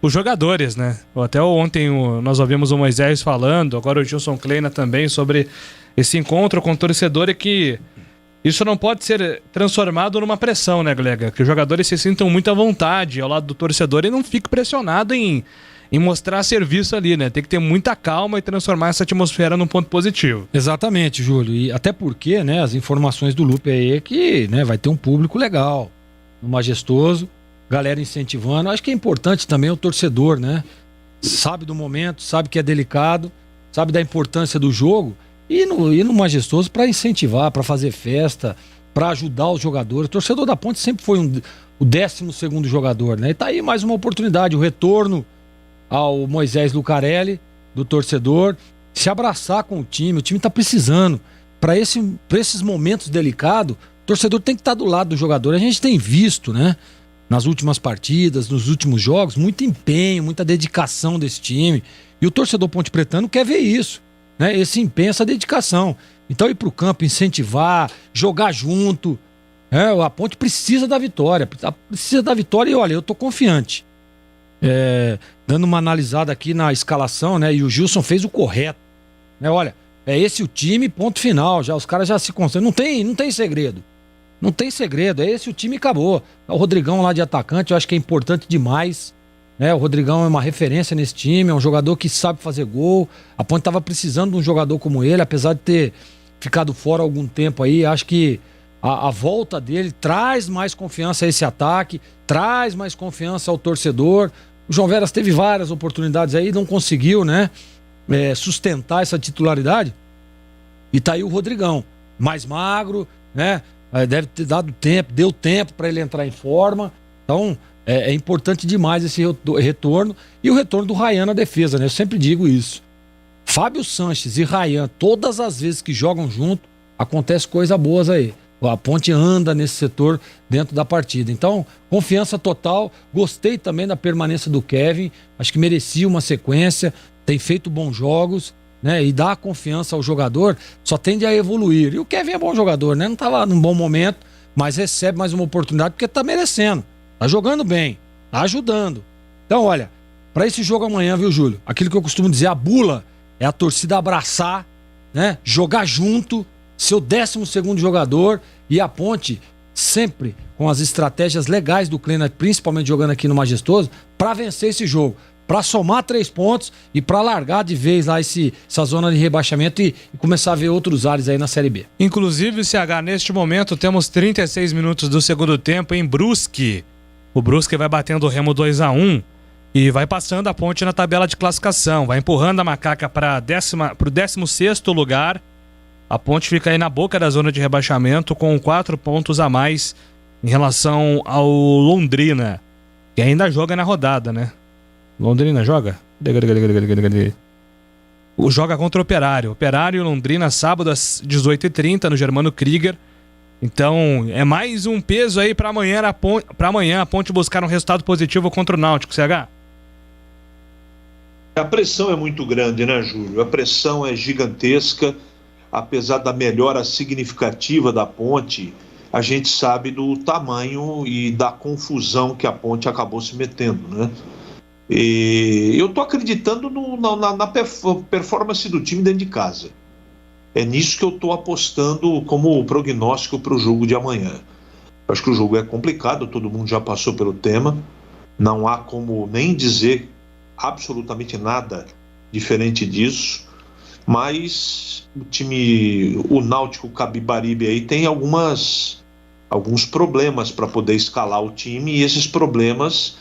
os jogadores, né? Até ontem nós ouvimos o Moisés falando, agora o Gilson Kleina também, sobre esse encontro com o torcedor e que isso não pode ser transformado numa pressão, né, Glega? Que os jogadores se sintam muito à vontade ao lado do torcedor e não fiquem pressionados em mostrar serviço ali, né? Tem que ter muita calma e transformar essa atmosfera num ponto positivo. Exatamente, Júlio. E até porque, né, as informações do Lupe aí é que, né, vai ter um público legal, no Majestoso, galera incentivando. Acho que é importante também o torcedor, né? Sabe do momento, sabe que é delicado, sabe da importância do jogo e no Majestoso para incentivar, para fazer festa, para ajudar os jogadores. O torcedor da Ponte sempre foi o 12º jogador, né? E tá aí mais uma oportunidade, o retorno ao Moisés Lucarelli, do torcedor, se abraçar com o time tá precisando. Para esses momentos delicados, o torcedor tem que estar do lado do jogador. A gente tem visto, né, nas últimas partidas, nos últimos jogos, muito empenho, muita dedicação desse time. E o torcedor pontepretano quer ver isso, né? Esse empenho, essa dedicação. Então ir para o campo, incentivar, jogar junto. A Ponte precisa da vitória. Precisa da vitória e olha, eu tô confiante. Dando uma analisada aqui na escalação, né? E o Gilson fez o correto. Né? Olha, é esse o time, ponto final. Já, os caras já se concentram. Não tem segredo. Não tem segredo, é esse o time e acabou. O Rodrigão lá de atacante, eu acho que é importante demais. O Rodrigão é uma referência nesse time, é um jogador que sabe fazer gol. A Ponte estava precisando de um jogador como ele, apesar de ter ficado fora há algum tempo aí. Acho que a volta dele traz mais confiança a esse ataque, traz mais confiança ao torcedor. O João Veras teve várias oportunidades aí, não conseguiu, sustentar essa titularidade. E tá aí o Rodrigão, mais magro, deve ter dado tempo, deu tempo para ele entrar em forma. Então é importante demais esse retorno. E o retorno do Ryan na defesa, Eu sempre digo isso. Fábio Sanches e Ryan, todas as vezes que jogam junto, acontece coisa boas aí. A Ponte anda nesse setor dentro da partida. Então, confiança total. Gostei também da permanência do Kevin. Acho que merecia uma sequência. Tem feito bons jogos, e dá confiança ao jogador. Só tende a evoluir. E o Kevin é bom jogador, Não estava num bom momento, mas recebe mais uma oportunidade porque está merecendo. Está jogando bem. Está ajudando. Então, olha, para esse jogo amanhã, viu, Júlio? Aquilo que eu costumo dizer, a bula é a torcida abraçar, jogar junto, seu 12º jogador, e a Ponte sempre com as estratégias legais do Kleina, principalmente jogando aqui no Majestoso, para vencer esse jogo, para somar 3 pontos e para largar de vez lá essa zona de rebaixamento e começar a ver outros ares aí na Série B. Inclusive, CH, neste momento temos 36 minutos do segundo tempo em Brusque. O Brusque vai batendo o Remo 2-1 e vai passando a Ponte na tabela de classificação, vai empurrando a Macaca para o 16º lugar. A Ponte fica aí na boca da zona de rebaixamento com 4 pontos a mais em relação ao Londrina, que ainda joga na rodada, Londrina joga? Joga contra o Operário. Operário e Londrina, sábado às 18h30 no Germano Krieger. Então, é mais um peso aí para amanhã a Ponte buscar um resultado positivo contra o Náutico, CH. A pressão é muito grande, Júlio? A pressão é gigantesca. Apesar da melhora significativa da Ponte, a gente sabe do tamanho e da confusão que a Ponte acabou se metendo, E eu tô acreditando na performance do time dentro de casa. É nisso que eu tô apostando como prognóstico para o jogo de amanhã. Acho que o jogo é complicado, todo mundo já passou pelo tema. Não há como nem dizer absolutamente nada diferente disso. Mas o Náutico Capibaribe aí tem alguns problemas para poder escalar o time, e esses problemas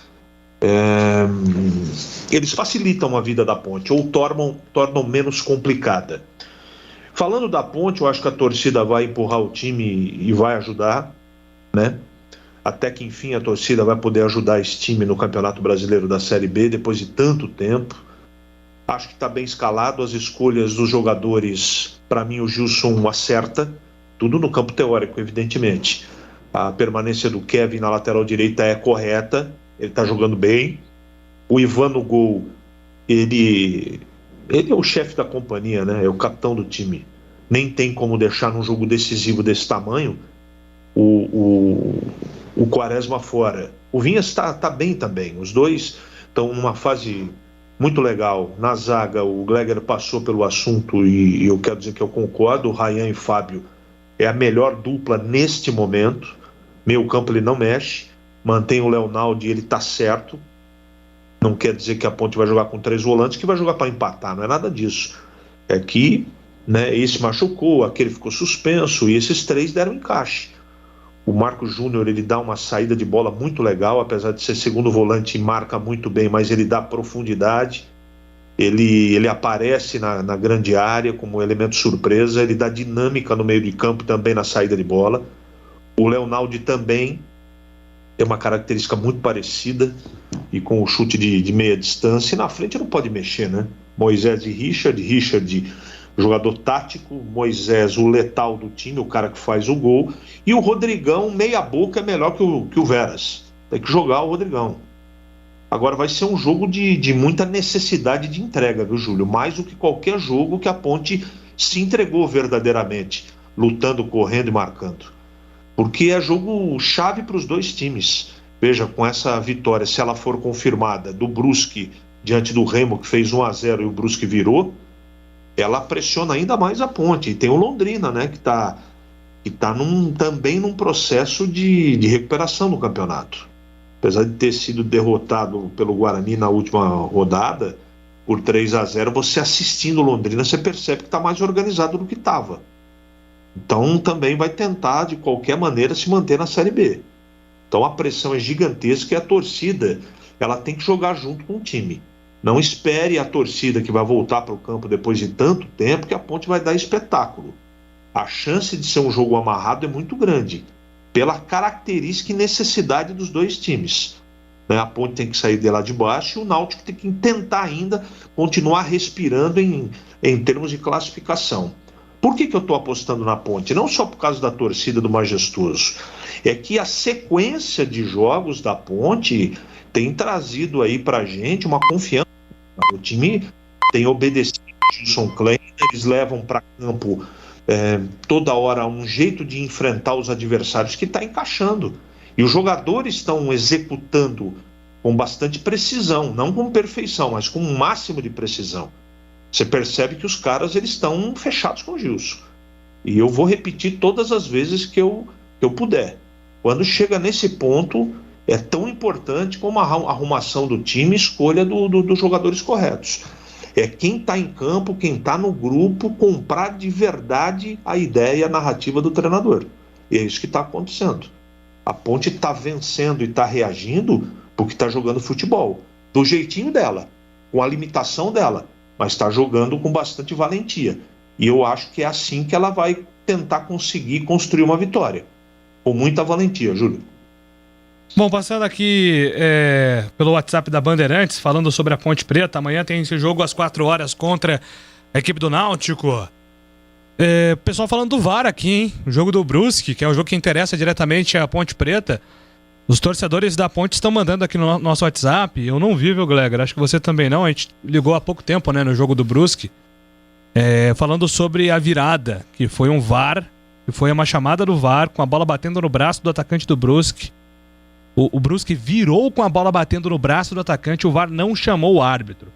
eles facilitam a vida da Ponte ou tornam menos complicada. Falando da Ponte, eu acho que a torcida vai empurrar o time e vai ajudar, até que enfim a torcida vai poder ajudar esse time no Campeonato Brasileiro da Série B depois de tanto tempo. Acho que está bem escalado, as escolhas dos jogadores, para mim o Gilson acerta, tudo no campo teórico, evidentemente. A permanência do Kevin na lateral direita é correta, ele está jogando bem. O Ivan no gol, ele é o chefe da companhia, é o capitão do time. Nem tem como deixar num jogo decisivo desse tamanho o Quaresma fora. O Vinhas está bem também, os dois estão numa fase muito legal. Na zaga, o Gleger passou pelo assunto e eu quero dizer que eu concordo. O Ryan e Fábio é a melhor dupla neste momento. Meio campo ele não mexe. Mantém o Leonaldo e ele tá certo. Não quer dizer que a Ponte vai jogar com 3 volantes, que vai jogar para empatar. Não é nada disso. É que esse machucou, aquele ficou suspenso e esses 3 deram encaixe. O Marcos Júnior, ele dá uma saída de bola muito legal, apesar de ser segundo volante, marca muito bem, mas ele dá profundidade, ele aparece na grande área como elemento surpresa, ele dá dinâmica no meio de campo também na saída de bola. O Leonaldo também tem uma característica muito parecida e com o chute de meia distância, e na frente não pode mexer, Moisés e Richard, jogador tático, Moisés, o letal do time, o cara que faz o gol, e o Rodrigão, meia boca, é melhor que o Veras. Tem que jogar o Rodrigão. Agora vai ser um jogo de muita necessidade de entrega, viu, Júlio? Mais do que qualquer jogo que a Ponte se entregou verdadeiramente, lutando, correndo e marcando. Porque é jogo chave para os dois times. Veja, com essa vitória, se ela for confirmada, do Brusque diante do Remo, que fez 1-0 e o Brusque virou, ela pressiona ainda mais a Ponte. E tem o Londrina, que está que está também num processo de recuperação do campeonato. Apesar de ter sido derrotado pelo Guarani na última rodada por 3-0, você assistindo Londrina, você percebe que está mais organizado do que estava. Então também vai tentar de qualquer maneira se manter na Série B. Então a pressão é gigantesca e a torcida ela tem que jogar junto com o time. Não espere a torcida que vai voltar para o campo depois de tanto tempo que a Ponte vai dar espetáculo. A chance de ser um jogo amarrado é muito grande, pela característica e necessidade dos dois times. A Ponte tem que sair de lá de baixo e o Náutico tem que tentar ainda continuar respirando em termos de classificação. Por que eu estou apostando na Ponte? Não só por causa da torcida do Majestoso. É que a sequência de jogos da Ponte tem trazido aí pra gente uma confiança. O time tem obedecido o Gilson Kleiner, eles levam para campo toda hora um jeito de enfrentar os adversários que está encaixando. E os jogadores estão executando com bastante precisão, não com perfeição, mas com um máximo de precisão. Você percebe que os caras eles estão fechados com o Gilson. E eu vou repetir todas as vezes que eu puder. Quando chega nesse ponto, é tão importante como a arrumação do time e escolha dos jogadores corretos. É quem está em campo, quem está no grupo, comprar de verdade a ideia e a narrativa do treinador. E é isso que está acontecendo. A Ponte está vencendo e está reagindo porque está jogando futebol. Do jeitinho dela, com a limitação dela, mas está jogando com bastante valentia. E eu acho que é assim que ela vai tentar conseguir construir uma vitória. Com muita valentia, Júlio. Bom, passando aqui pelo WhatsApp da Bandeirantes, falando sobre a Ponte Preta. Amanhã tem esse jogo às 4 horas contra a equipe do Náutico. Pessoal falando do VAR aqui, hein? O jogo do Brusque, que é um jogo que interessa diretamente a Ponte Preta. Os torcedores da Ponte estão mandando aqui no nosso WhatsApp. Eu não vi, viu, Gleger? Acho que você também não. A gente ligou há pouco tempo, né, no jogo do Brusque. Falando sobre a virada, que foi um VAR, que foi uma chamada do VAR, com a bola batendo no braço do atacante do Brusque. O Brusque virou com a bola batendo no braço do atacante, o VAR não chamou o árbitro.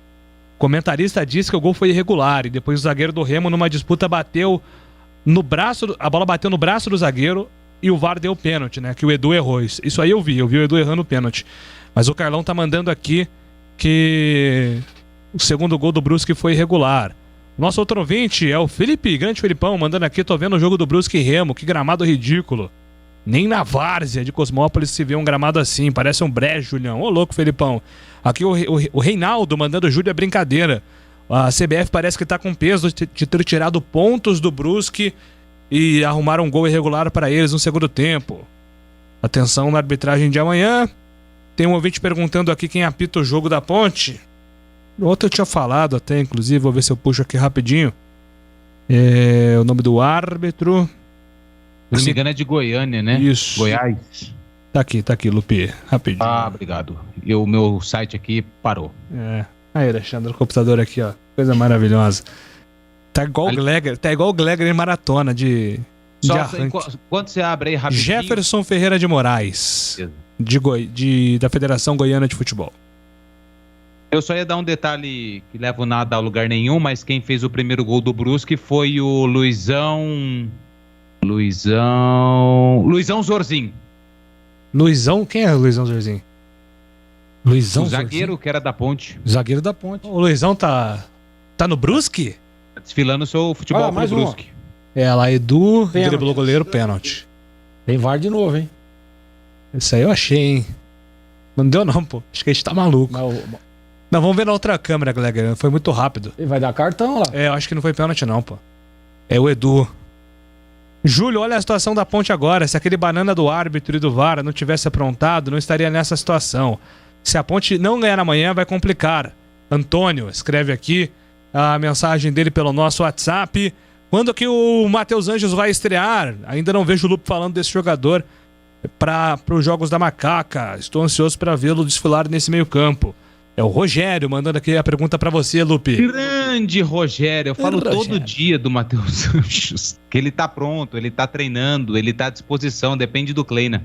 O comentarista disse que o gol foi irregular e depois o zagueiro do Remo, numa disputa, bateu no braço, a bola bateu no braço do zagueiro e o VAR deu o pênalti, né? Que o Edu errou. Isso aí eu vi o Edu errando o pênalti. Mas o Carlão tá mandando aqui que o segundo gol do Brusque foi irregular. Nosso outro ouvinte é o Felipe, grande Felipão, mandando aqui: tô vendo o jogo do Brusque e Remo, que gramado ridículo. Nem na várzea de Cosmópolis se vê um gramado assim, parece um brejo, Julião. Ô louco, Felipão. Aqui o Reinaldo mandando: Júlio, é brincadeira. A CBF parece que tá com peso de ter tirado pontos do Brusque e arrumaram um gol irregular para eles no segundo tempo. Atenção na arbitragem de amanhã. Tem um ouvinte perguntando aqui quem apita o jogo da Ponte. Outro eu tinha falado até, inclusive, vou ver se eu puxo aqui rapidinho. O nome do árbitro. Se não me engano é de Goiânia, né? Isso. Goiás. Tá aqui, Lupi, rapidinho. Ah, obrigado. E o meu site aqui parou. Aí, Alexandre, o computador aqui, ó. Coisa maravilhosa. Tá igual o Gleger em maratona de arranque. Quando você abre aí rapidinho... Jefferson Ferreira de Moraes, da Federação Goiana de Futebol. Eu só ia dar um detalhe que leva nada a lugar nenhum, mas quem fez o primeiro gol do Brusque foi o Luizão Zorzin. Luizão? Quem é o Luizão Zorzin? Luizão o zagueiro Zorzin? Que era da Ponte. Zagueiro da Ponte. O Luizão tá no Brusque? Tá desfilando o seu futebol pro Brusque. Lá, Edu, driblou o goleiro, pênalti. Tem VAR de novo, hein? Isso aí eu achei, hein? Não deu não, pô. Acho que a gente tá maluco. Não, vamos ver na outra câmera, Gleger. Foi muito rápido. Ele vai dar cartão lá. Eu acho que não foi pênalti não, pô. É o Edu. Júlio, olha a situação da Ponte agora. Se aquele banana do árbitro e do VAR não tivesse aprontado, não estaria nessa situação. Se a Ponte não ganhar amanhã, vai complicar. Antônio escreve aqui a mensagem dele pelo nosso WhatsApp. Quando que o Matheus Anjos vai estrear? Ainda não vejo o Lupe falando desse jogador para os Jogos da Macaca. Estou ansioso para vê-lo desfilar nesse meio campo. É o Rogério mandando aqui a pergunta pra você, Lupe. Grande Rogério. Eu falo todo dia do Matheus Santos. Que ele tá pronto, ele tá treinando, ele tá à disposição, depende do Kleina.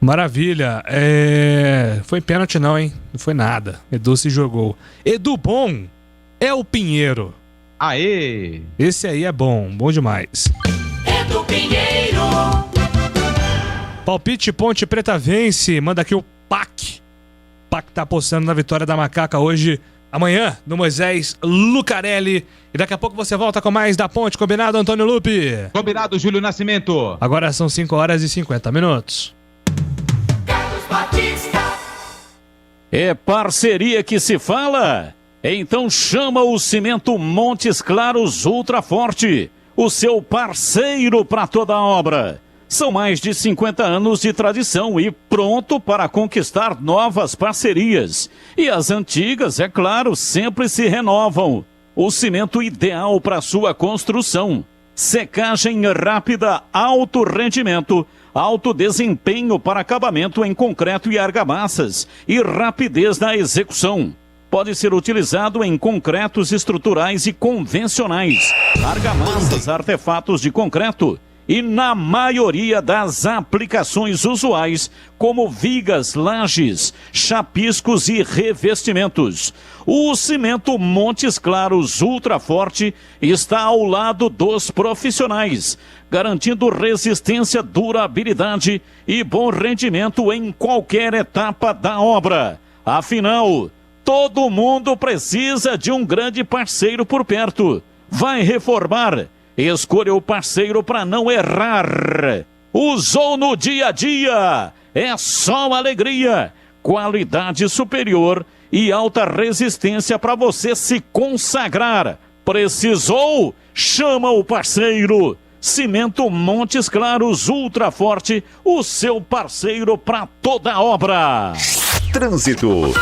Maravilha. Foi pênalti não, hein? Não foi nada. Edu se jogou. Edu bom é o Pinheiro. Aê! Esse aí é bom demais. Pinheiro. Palpite Ponte Preta vence. Manda aqui o PAC. PAC tá apostando na vitória da Macaca hoje, amanhã, no Moisés Lucarelli. E daqui a pouco você volta com mais da Ponte. Combinado, Antônio Lupe? Combinado, Júlio Nascimento. Agora são 5h50. Carlos Batista. É parceria que se fala? Então chama o Cimento Montes Claros Ultra Forte, o seu parceiro para toda a obra. São mais de 50 anos de tradição e pronto para conquistar novas parcerias. E as antigas, é claro, sempre se renovam. O cimento ideal para sua construção. Secagem rápida, alto rendimento, alto desempenho para acabamento em concreto e argamassas e rapidez na execução. Pode ser utilizado em concretos estruturais e convencionais, argamassas, artefatos de concreto e na maioria das aplicações usuais, como vigas, lajes, chapiscos e revestimentos. O Cimento Montes Claros Ultra Forte está ao lado dos profissionais, garantindo resistência, durabilidade e bom rendimento em qualquer etapa da obra. Afinal, todo mundo precisa de um grande parceiro por perto. Vai reformar? Escolha o parceiro para não errar. Usou no dia a dia? É só alegria. Qualidade superior e alta resistência para você se consagrar. Precisou? Chama o parceiro. Cimento Montes Claros Ultra Forte, o seu parceiro para toda a obra. Trânsito.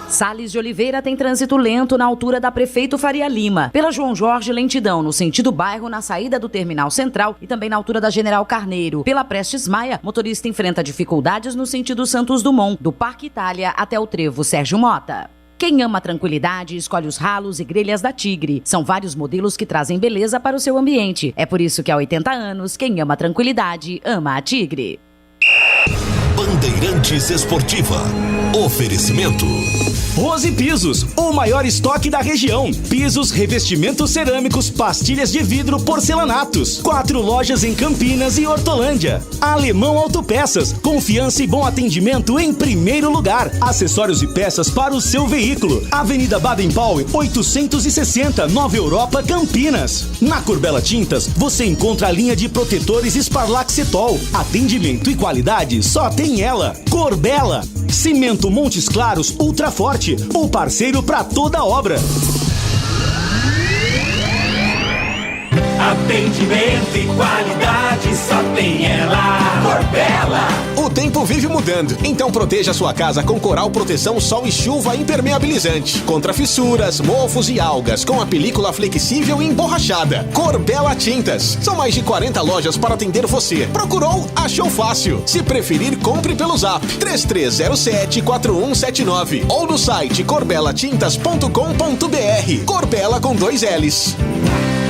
Sales de Oliveira tem trânsito lento na altura da Prefeito Faria Lima. Pela João Jorge, lentidão no sentido bairro, na saída do Terminal Central e também na altura da General Carneiro. Pela Prestes Maia, motorista enfrenta dificuldades no sentido Santos Dumont, do Parque Itália até o trevo Sérgio Mota. Quem ama a tranquilidade, escolhe os ralos e grelhas da Tigre. São vários modelos que trazem beleza para o seu ambiente. É por isso que há 80 anos, quem ama a tranquilidade, ama a Tigre. Bandeirantes Esportiva. Oferecimento. Rose Pisos, o maior estoque da região. Pisos, revestimentos cerâmicos, pastilhas de vidro, porcelanatos. 4 lojas em Campinas e Hortolândia. Alemão Autopeças, confiança e bom atendimento em primeiro lugar. Acessórios e peças para o seu veículo. Avenida Baden-Powell, 860, Nova Europa, Campinas. Na Corbella Tintas, você encontra a linha de protetores Sparlaxetol. Atendimento e qualidade só tem ela. Corbella. Cimento Montes Claros Ultra Forte, o parceiro para toda obra. Atendimento e qualidade só tem ela. Corbella. O tempo vive mudando, então proteja sua casa com Coral Proteção Sol e Chuva Impermeabilizante. Contra fissuras, mofos e algas, com a película flexível e emborrachada. Corbella Tintas. São mais de 40 lojas para atender você. Procurou? Achou fácil. Se preferir, compre pelo Zap 3307-4179 ou no site corbelatintas.com.br. Corbella com 2 L's.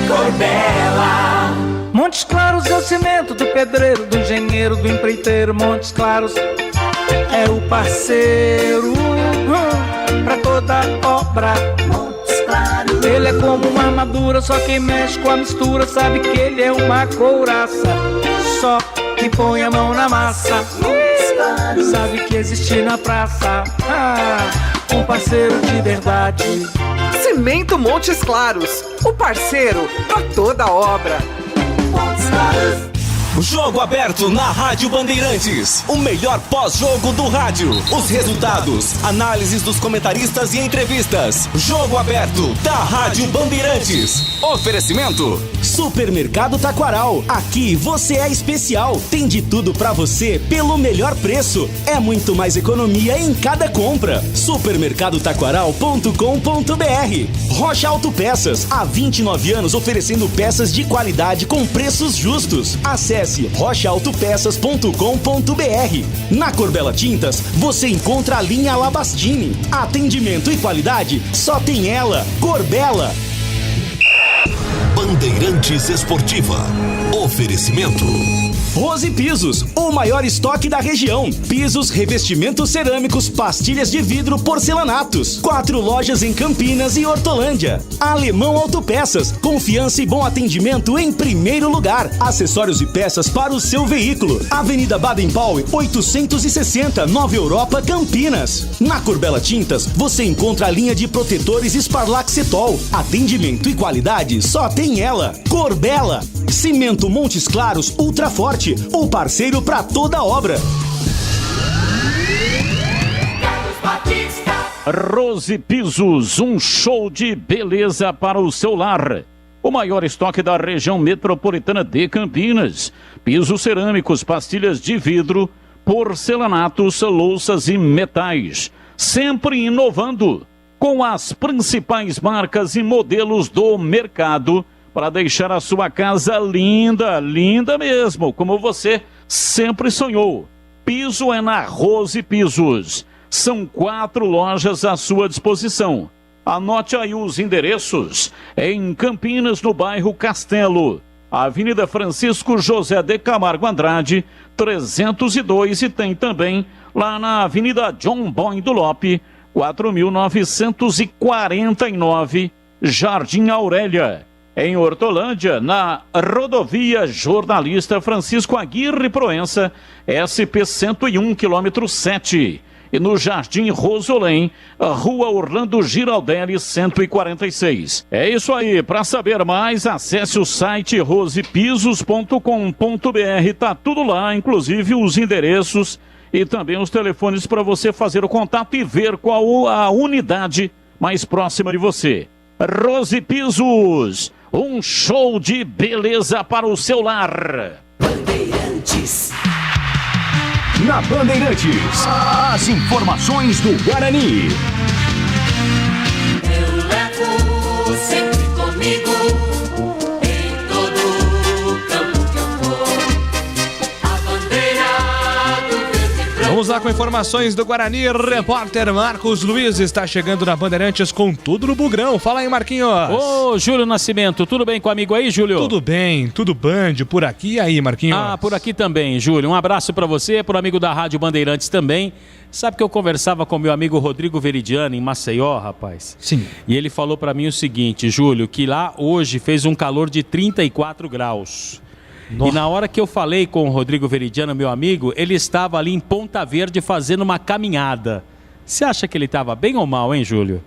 Corbella. Montes Claros é o cimento do pedreiro, do engenheiro, do empreiteiro. Montes Claros é o parceiro pra toda obra. Montes Claros. Ele é como uma armadura, só quem mexe com a mistura sabe que ele é uma couraça. Só quem põe a mão na massa sabe que existe na praça um parceiro de verdade. Cimento Montes Claros, o parceiro pra toda obra. Montes Claros. Jogo aberto na Rádio Bandeirantes. O melhor pós-jogo do rádio. Os resultados, análises dos comentaristas e entrevistas. Jogo aberto da Rádio Bandeirantes. Oferecimento: Supermercado Taquaral. Aqui você é especial. Tem de tudo pra você pelo melhor preço. É muito mais economia em cada compra. Supermercadotaquaral.com.br. Rocha Autopeças. Há 29 anos oferecendo peças de qualidade com preços justos. Acesse rochaautopeças.com.br. Na Corbella Tintas, você encontra a linha Alabastini. Atendimento e qualidade só tem ela. Corbella. Bandeirantes Esportiva. Oferecimento: Rose Pisos, o maior estoque da região. Pisos, revestimentos cerâmicos, pastilhas de vidro, porcelanatos. 4 lojas em Campinas e Hortolândia. Alemão Autopeças, confiança e bom atendimento em primeiro lugar. Acessórios e peças para o seu veículo. Avenida Baden-Powell, 860, Nova Europa, Campinas. Na Corbella Tintas, você encontra a linha de protetores Sparlaxetol. Atendimento e qualidade só tem ela. Corbella. Cimento Montes Claros Ultra Forte, o parceiro para toda obra. Rose Pisos, um show de beleza para o seu lar. O maior estoque da região metropolitana de Campinas. Pisos cerâmicos, pastilhas de vidro, porcelanatos, louças e metais. Sempre inovando com as principais marcas e modelos do mercado para deixar a sua casa linda, linda mesmo, como você sempre sonhou. Piso é na Rose Pisos. São 4 lojas à sua disposição. Anote aí os endereços. Em Campinas, no bairro Castelo. Avenida Francisco José de Camargo Andrade, 302. E tem também lá na Avenida John Boy do Lope, 4.949, Jardim Aurélia. Em Hortolândia, na rodovia Jornalista Francisco Aguirre Proença, SP 101, quilômetro 7. E no Jardim Rosolém, Rua Orlando Giraldelli, 146. É isso aí. Para saber mais, acesse o site rosepisos.com.br. Tá tudo lá, inclusive os endereços e também os telefones para você fazer o contato e ver qual a unidade mais próxima de você. Rose Pisos, um show de beleza para o seu lar. Bandeirantes. Na Bandeirantes, as informações do Guarani. Eu levo sempre comigo em todo campo que eu for a bandeira do verde e branco. Vamos lá com informações do Guarani. Repórter Marcos Luiz está chegando na Bandeirantes com tudo no Bugrão. Fala aí, Marquinhos. Ô, Júlio Nascimento, tudo bem com o amigo aí, Júlio? Tudo bem, tudo Band por aqui. E aí, Marquinhos? Ah, por aqui também, Júlio. Um abraço pra você, pro amigo da Rádio Bandeirantes também. Sabe que eu conversava com meu amigo Rodrigo Veridiano em Maceió, rapaz? Sim. E ele falou pra mim o seguinte, Júlio, que lá hoje fez um calor de 34 graus. Nossa. E na hora que eu falei com o Rodrigo Veridiano, meu amigo, ele estava ali em Ponta Verde fazendo uma caminhada. Você acha que ele estava bem ou mal, hein, Júlio?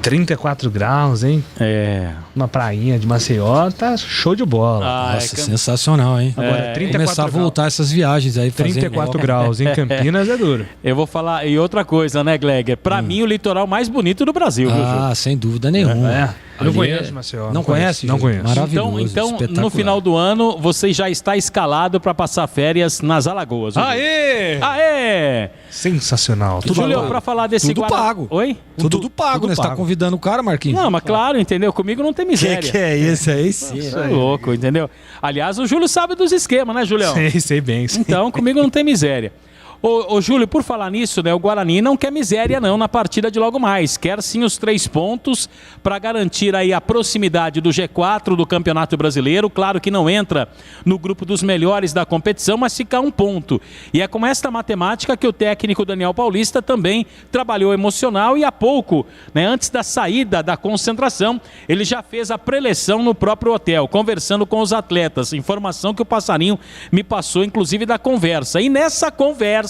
34 graus, hein? É. Uma prainha de Maceió, tá show de bola. Nossa, sensacional, hein? Agora, 34 começar a voltar essas viagens aí. 34 graus em Campinas é duro. Eu vou falar, e outra coisa, né, Gleger? Pra mim, o litoral mais bonito do Brasil, viu, Júlio? Sem dúvida nenhuma. Eu não conheço Maceió. Não conhece? Não conheço. Maravilhoso, Então no final do ano, você já está escalado para passar férias nas Alagoas. Aê! Aê! Sensacional. Tudo Júlio, para falar desse tudo pago. Oi? Tudo pago, né? Você tá convidando o cara, Marquinhos? Não, mas claro, entendeu? Comigo não tem miséria. Que é isso aí? Sim. Isso é louco, entendeu? Aliás, o Júlio sabe dos esquemas, né, Julião? Sei bem. Então, comigo não tem miséria. Ô Júlio, por falar nisso, né, o Guarani não quer miséria não na partida de logo mais. Quer sim os 3 pontos para garantir aí a proximidade do G4 do Campeonato Brasileiro. Claro que não entra no grupo dos melhores da competição, mas fica 1 ponto. E é com esta matemática que o técnico Daniel Paulista também trabalhou emocional e há pouco, né, antes da saída da concentração, ele já fez a preleção no próprio hotel, conversando com os atletas. Informação que o Passarinho me passou, inclusive, da conversa. E nessa conversa,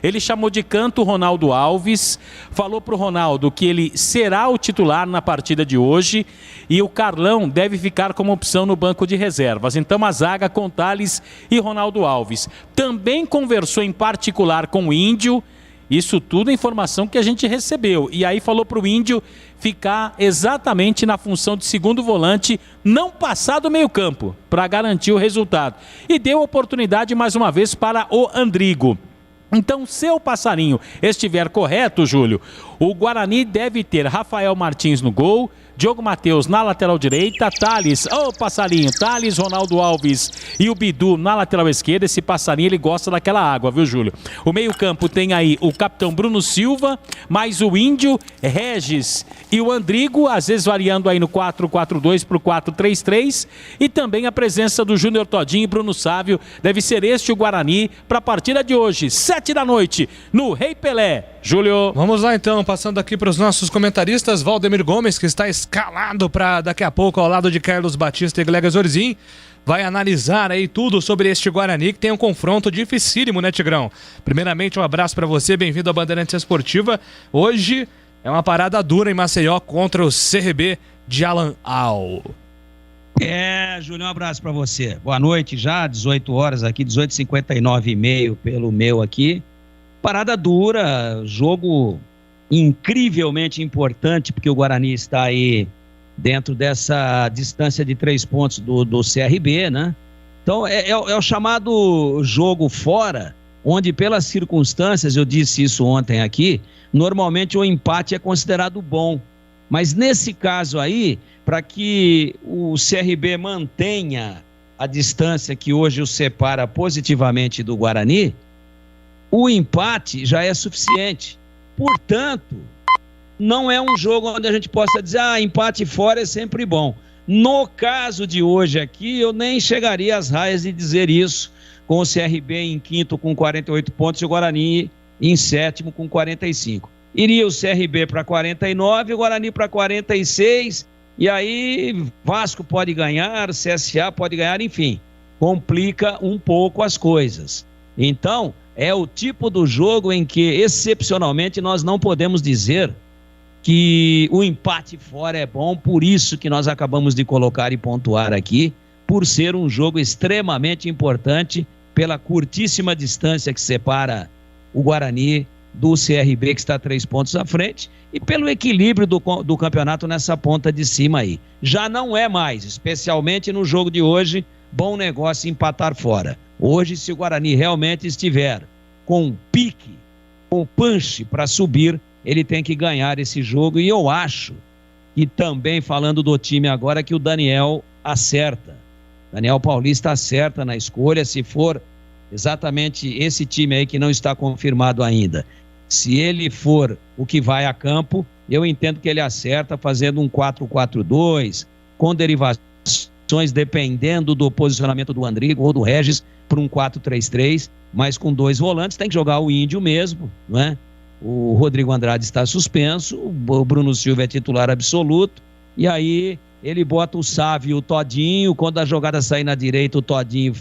ele chamou de canto o Ronaldo Alves, falou para o Ronaldo que ele será o titular na partida de hoje e o Carlão deve ficar como opção no banco de reservas. Então a zaga com Thales e Ronaldo Alves. Também conversou em particular com o Índio, isso tudo é informação que a gente recebeu. E aí falou para o Índio ficar exatamente na função de segundo volante, não passar do meio campo, para garantir o resultado. E deu oportunidade mais uma vez para o Andrigo. Então, se o Passarinho estiver correto, Júlio, o Guarani deve ter Rafael Martins no gol, Diogo Matheus na lateral direita, Thales, passarinho, Thales, Ronaldo Alves e o Bidu na lateral esquerda. Esse passarinho, ele gosta daquela água, viu, Júlio? O meio-campo tem aí o capitão Bruno Silva, mais o Índio, Regis e o Andrigo, às vezes variando aí no 4-4-2 pro 4-3-3, e também a presença do Júnior Todinho e Bruno Sávio. Deve ser este o Guarani para a partida de hoje, 7 da noite, no Rei Pelé. Júlio. Vamos lá então, passando aqui para os nossos comentaristas, Valdemir Gomes, que está escalado para daqui a pouco ao lado de Carlos Batista e Glega Zorzin, vai analisar aí tudo sobre este Guarani, que tem um confronto dificílimo, né, Tigrão? Primeiramente, um abraço para você, bem-vindo à Bandeirantes Esportiva. Hoje é uma parada dura em Maceió contra o CRB de Alan Al. Júlio, um abraço para você. Boa noite já, 18 horas aqui, 18h59 pelo meu aqui. Parada dura, jogo incrivelmente importante, porque o Guarani está aí dentro dessa distância de 3 pontos do CRB, né? Então é o chamado jogo fora, onde pelas circunstâncias, eu disse isso ontem aqui, normalmente o empate é considerado bom. Mas nesse caso aí, para que o CRB mantenha a distância que hoje o separa positivamente do Guarani, o empate já é suficiente. Portanto, não é um jogo onde a gente possa dizer, empate fora é sempre bom. No caso de hoje aqui, eu nem chegaria às raias de dizer isso, com o CRB em quinto com 48 pontos e o Guarani em sétimo com 45. Iria o CRB para 49, o Guarani para 46, e aí Vasco pode ganhar, CSA pode ganhar, enfim, complica um pouco as coisas. Então, é o tipo do jogo em que, excepcionalmente, nós não podemos dizer que o empate fora é bom, por isso que nós acabamos de colocar e pontuar aqui, por ser um jogo extremamente importante, pela curtíssima distância que separa o Guarani do CRB, que está 3 pontos à frente, e pelo equilíbrio do campeonato nessa ponta de cima aí. Já não é mais, especialmente no jogo de hoje, bom negócio empatar fora. Hoje, se o Guarani realmente estiver com pique, com punch para subir, ele tem que ganhar esse jogo. E eu acho que também, falando do time agora, que o Daniel acerta. Daniel Paulista acerta na escolha, se for exatamente esse time aí que não está confirmado ainda. Se ele for o que vai a campo, eu entendo que ele acerta fazendo um 4-4-2, com derivações dependendo do posicionamento do Andrigo ou do Regis, para um 4-3-3, mas com 2 volantes. Tem que jogar o Índio mesmo, não é? O Rodrigo Andrade está suspenso, o Bruno Silva é titular absoluto, e aí ele bota o Sávio e o Todinho. Quando a jogada sair na direita, o Todinho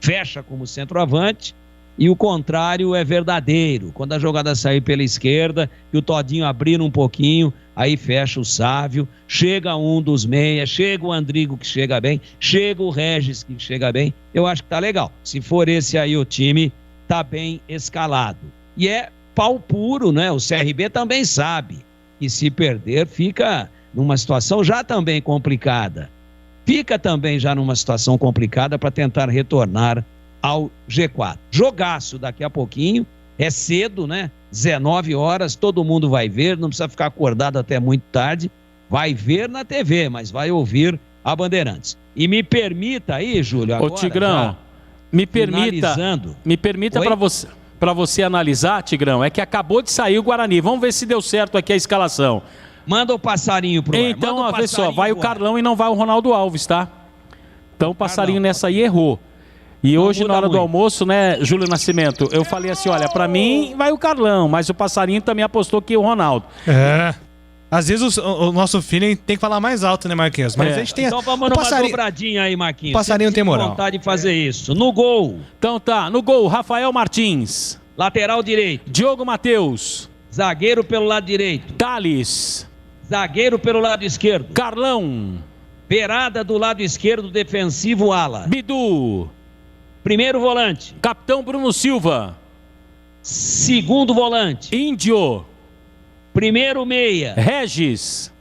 fecha como centroavante, e o contrário é verdadeiro. Quando a jogada sair pela esquerda e o Todinho abrir um pouquinho, aí fecha o Sávio, chega um dos meias, chega o Andrigo, que chega bem, chega o Regis, que chega bem. Eu acho que tá legal. Se for esse aí o time, tá bem escalado. E é pau puro, né? O CRB também sabe que se perder fica numa situação já também complicada. Fica também já numa situação complicada para tentar retornar ao G4. Jogaço daqui a pouquinho, é cedo, né? 19 horas, todo mundo vai ver, não precisa ficar acordado até muito tarde, vai ver na TV, mas vai ouvir a Bandeirantes. E me permita aí, Júlio, agora... Ô Tigrão, me permita para você analisar, Tigrão, é que acabou de sair o Guarani, vamos ver se deu certo aqui a escalação. Manda o passarinho pro ar. Então, ó, vê só, vai o Carlão e não vai o Ronaldo Alves, tá? Então o passarinho nessa aí errou. E não hoje, na hora do almoço, né, Júlio Nascimento, eu falei assim, olha, pra mim vai o Carlão, mas o passarinho também apostou que o Ronaldo. Às vezes o nosso filho tem que falar mais alto, né, Marquinhos? Mas a gente tem... Então vamos numa dobradinha aí, Marquinhos. O passarinho tem moral. Vontade de fazer isso. No gol. Então tá, no gol, Rafael Martins. Lateral direito. Diogo Matheus. Zagueiro pelo lado direito. Thales. Zagueiro pelo lado esquerdo. Carlão. Beirada do lado esquerdo, defensivo ala. Bidu. Primeiro volante. Capitão Bruno Silva. Segundo volante. Índio. Primeiro meia. Regis.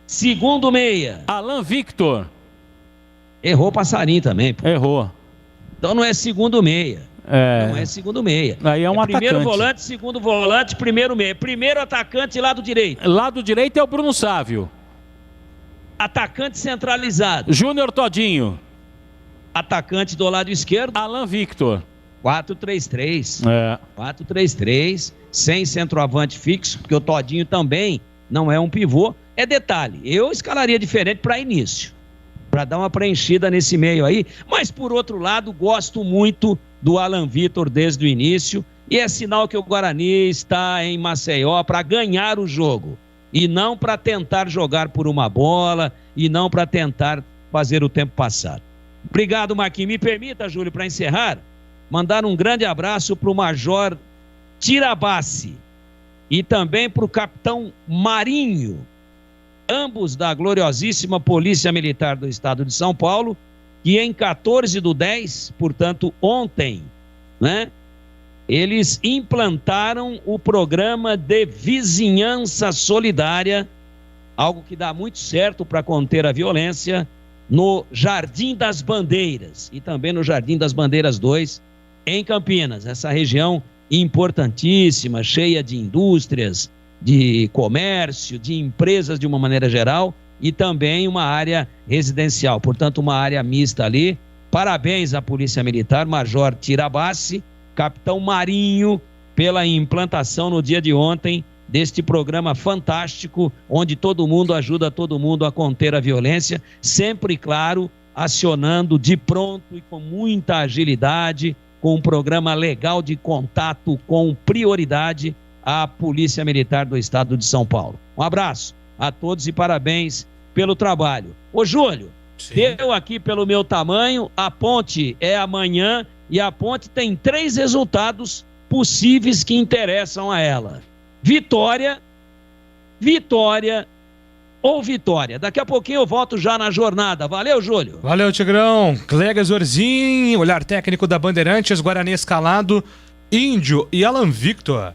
Segundo meia. Alan Victor. Errou o passarinho também. Pô. Errou. Então não é segundo meia. Não é segundo meia. Aí é um primeiro atacante. Volante, segundo volante, primeiro meia. Primeiro atacante, lado direito. Lado direito é o Bruno Sávio. Atacante centralizado. Júnior Todinho. Atacante do lado esquerdo. Alan Victor. 4-3-3. 4-3-3, sem centroavante fixo, porque o Todinho também não é um pivô. É detalhe, eu escalaria diferente para início, para dar uma preenchida nesse meio aí, mas por outro lado, gosto muito do Alan Victor desde o início, e é sinal que o Guarani está em Maceió para ganhar o jogo, e não para tentar jogar por uma bola, e não para tentar fazer o tempo passar. Obrigado, Marquinhos. Me permita, Júlio, para encerrar, mandar um grande abraço para o Major Tirabassi e também para o Capitão Marinho, ambos da gloriosíssima Polícia Militar do Estado de São Paulo, que em 14/10, portanto ontem, né, eles implantaram o programa de vizinhança solidária, algo que dá muito certo para conter a violência, no Jardim das Bandeiras e também no Jardim das Bandeiras 2, em Campinas. Essa região importantíssima, cheia de indústrias, de comércio, de empresas de uma maneira geral e também uma área residencial, portanto uma área mista ali. Parabéns à Polícia Militar, Major Tirabassi, Capitão Marinho, pela implantação no dia de ontem deste programa fantástico, onde todo mundo ajuda todo mundo a conter a violência, sempre, claro, acionando de pronto e com muita agilidade, com um programa legal de contato com prioridade à Polícia Militar do Estado de São Paulo. Um abraço a todos e parabéns pelo trabalho. Ô Júlio, deu aqui pelo meu tamanho, a Ponte é amanhã e a Ponte tem 3 resultados possíveis que interessam a ela. Vitória ou vitória. Daqui a pouquinho eu volto já na jornada. Valeu, Júlio. Valeu, Tigrão. Clega Zorzin, olhar técnico da Bandeirantes, Guarani escalado, Índio e Alan Victor.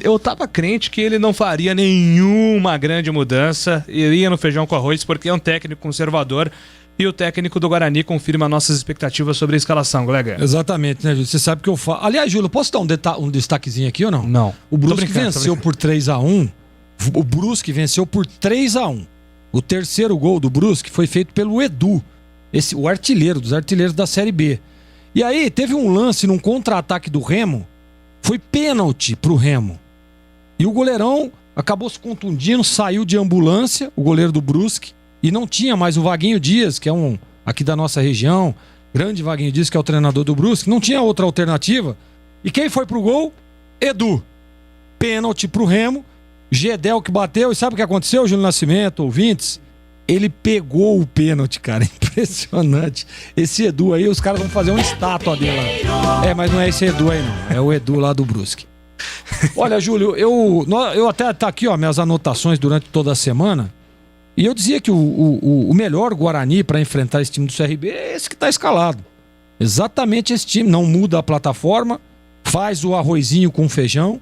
Eu tava crente que ele não faria nenhuma grande mudança, iria no feijão com arroz, porque é um técnico conservador e o técnico do Guarani confirma nossas expectativas sobre a escalação, Glega. Exatamente, né, Júlio? Você sabe que eu falo. Aliás, Júlio, posso dar um destaquezinho aqui ou não? Não. O Brusque venceu por 3-1. O Brusque venceu por 3-1. O terceiro gol do Brusque foi feito pelo Edu, o artilheiro, dos artilheiros da Série B. E aí, teve um lance num contra-ataque do Remo, foi pênalti pro Remo. E o goleirão acabou se contundindo, saiu de ambulância, o goleiro do Brusque, e não tinha mais o Vaguinho Dias, que é um aqui da nossa região, grande Vaguinho Dias, que é o treinador do Brusque, não tinha outra alternativa. E quem foi pro gol? Edu. Pênalti pro Remo, Gedel que bateu, e sabe o que aconteceu, Júlio Nascimento, ouvintes? Ele pegou o pênalti, cara, impressionante. Esse Edu aí, os caras vão fazer uma estátua dele lá. Mas não é esse Edu aí não, é o Edu lá do Brusque. Olha, Júlio, eu até tá aqui, ó, minhas anotações durante toda a semana, e eu dizia que o melhor Guarani para enfrentar esse time do CRB é esse que tá escalado. Exatamente esse time, não muda a plataforma, faz o arrozinho com feijão,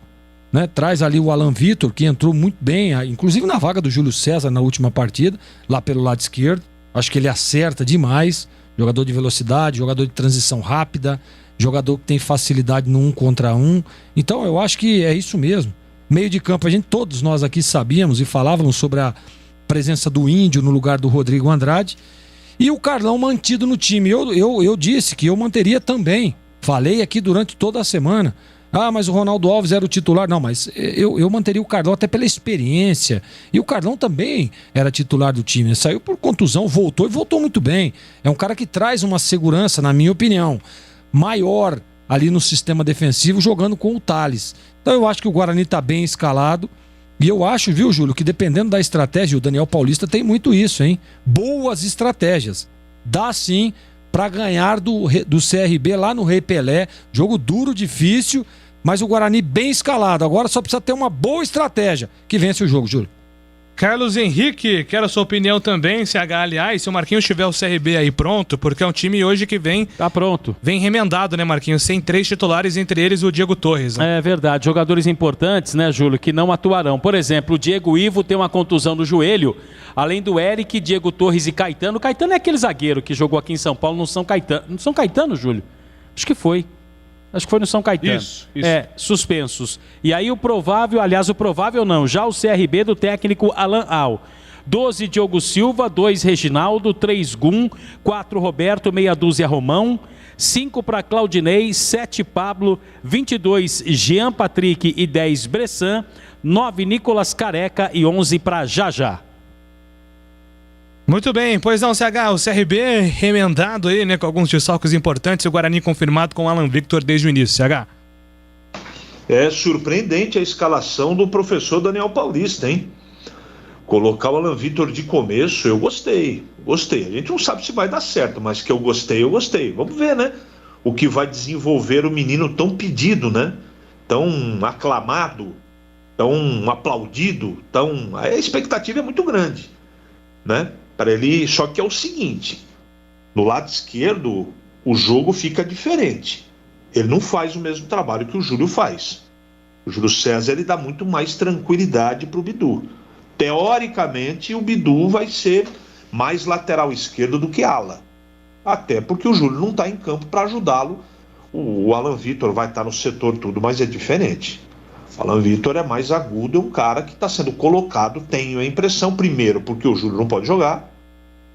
né? Traz ali o Alan Victor, que entrou muito bem, inclusive na vaga do Júlio César na última partida, lá pelo lado esquerdo. Acho que ele acerta demais. Jogador de velocidade, jogador de transição rápida, jogador que tem facilidade no 1 contra 1. Então eu acho que é isso mesmo. Meio de campo, todos nós aqui sabíamos e falávamos sobre a presença do Índio no lugar do Rodrigo Andrade. E o Carlão mantido no time. Eu disse que eu manteria também. Falei aqui durante toda a semana. Mas o Ronaldo Alves era o titular. Não, mas eu manteria o Carlão até pela experiência. E o Carlão também era titular do time. Saiu por contusão, voltou e voltou muito bem. É um cara que traz uma segurança, na minha opinião, maior ali no sistema defensivo, jogando com o Thales. Então eu acho que o Guarani está bem escalado. E eu acho, viu, Júlio, que dependendo da estratégia, o Daniel Paulista tem muito isso, hein? Boas estratégias. Dá sim para ganhar do CRB lá no Rei Pelé. Jogo duro, difícil, mas o Guarani bem escalado. Agora só precisa ter uma boa estratégia que vence o jogo, Júlio. Carlos Henrique, quero a sua opinião também, CH, aliás, se o Marquinhos tiver o CRB aí pronto, porque é um time hoje que vem... Tá pronto. Vem remendado, né, Marquinhos? Sem 3 titulares, entre eles o Diego Torres. Né? É verdade, jogadores importantes, né, Júlio, que não atuarão. Por exemplo, o Diego Ivo tem uma contusão no joelho, além do Eric, Diego Torres e Caetano. Caetano é aquele zagueiro que jogou aqui em São Paulo no São Caetano. No São Caetano, Júlio? Acho que foi no São Caetano. Isso. Suspensos. E aí o provável não, já o CRB do técnico Alan Al. 12, Diogo Silva, 2, Reginaldo, 3, Gum, 4, Roberto, meia dúzia, Romão, 5 para Claudinei, 7, Pablo, 22, Jean Patrick e 10, Bressan, 9, Nicolas Careca e 11 para Jajá. Muito bem, pois não, CH, o CRB remendado aí, né, com alguns desfalques importantes, o Guarani confirmado com o Alan Victor desde o início, CH. É surpreendente a escalação do professor Daniel Paulista, hein? Colocar o Alan Victor de começo, eu gostei. A gente não sabe se vai dar certo, mas que eu gostei. Vamos ver, né? O que vai desenvolver o menino tão pedido, né? Tão aclamado, tão aplaudido, a expectativa é muito grande, né? Para ele, só que é o seguinte, no lado esquerdo, o jogo fica diferente. Ele não faz o mesmo trabalho que o Júlio faz. O Júlio César, ele dá muito mais tranquilidade para o Bidu. Teoricamente, o Bidu vai ser mais lateral esquerdo do que ala. Até porque o Júlio não está em campo para ajudá-lo. O Alan Victor vai estar no setor tudo, mas é diferente. O Alan Victor é mais agudo, é um cara que está sendo colocado, tenho a impressão, primeiro, porque o Júlio não pode jogar,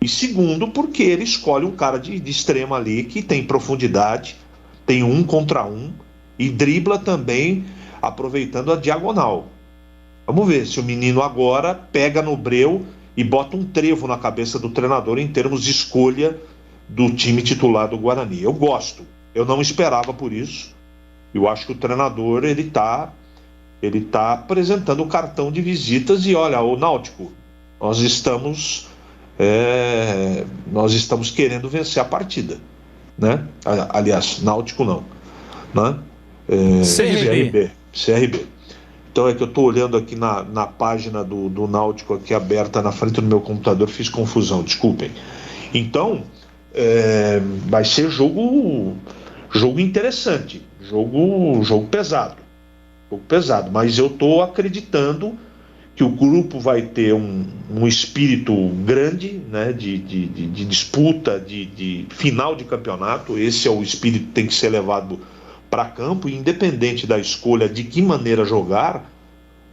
e segundo, porque ele escolhe um cara de extrema ali, que tem profundidade, tem 1 contra 1, e dribla também, aproveitando a diagonal. Vamos ver se o menino agora pega no breu e bota um trevo na cabeça do treinador em termos de escolha do time titular do Guarani. Eu gosto, eu não esperava por isso. Eu acho que o treinador, ele tá apresentando o cartão de visitas e olha, o Náutico, nós estamos querendo vencer a partida, né? Aliás, Náutico não, né? CRB. Então é que eu estou olhando aqui na página do Náutico aqui aberta na frente do meu computador, fiz confusão, desculpem. Então, vai ser jogo interessante, jogo pesado, mas eu estou acreditando que o grupo vai ter um espírito grande, né, de disputa, de final de campeonato. Esse é o espírito que tem que ser levado para campo, e independente da escolha de que maneira jogar,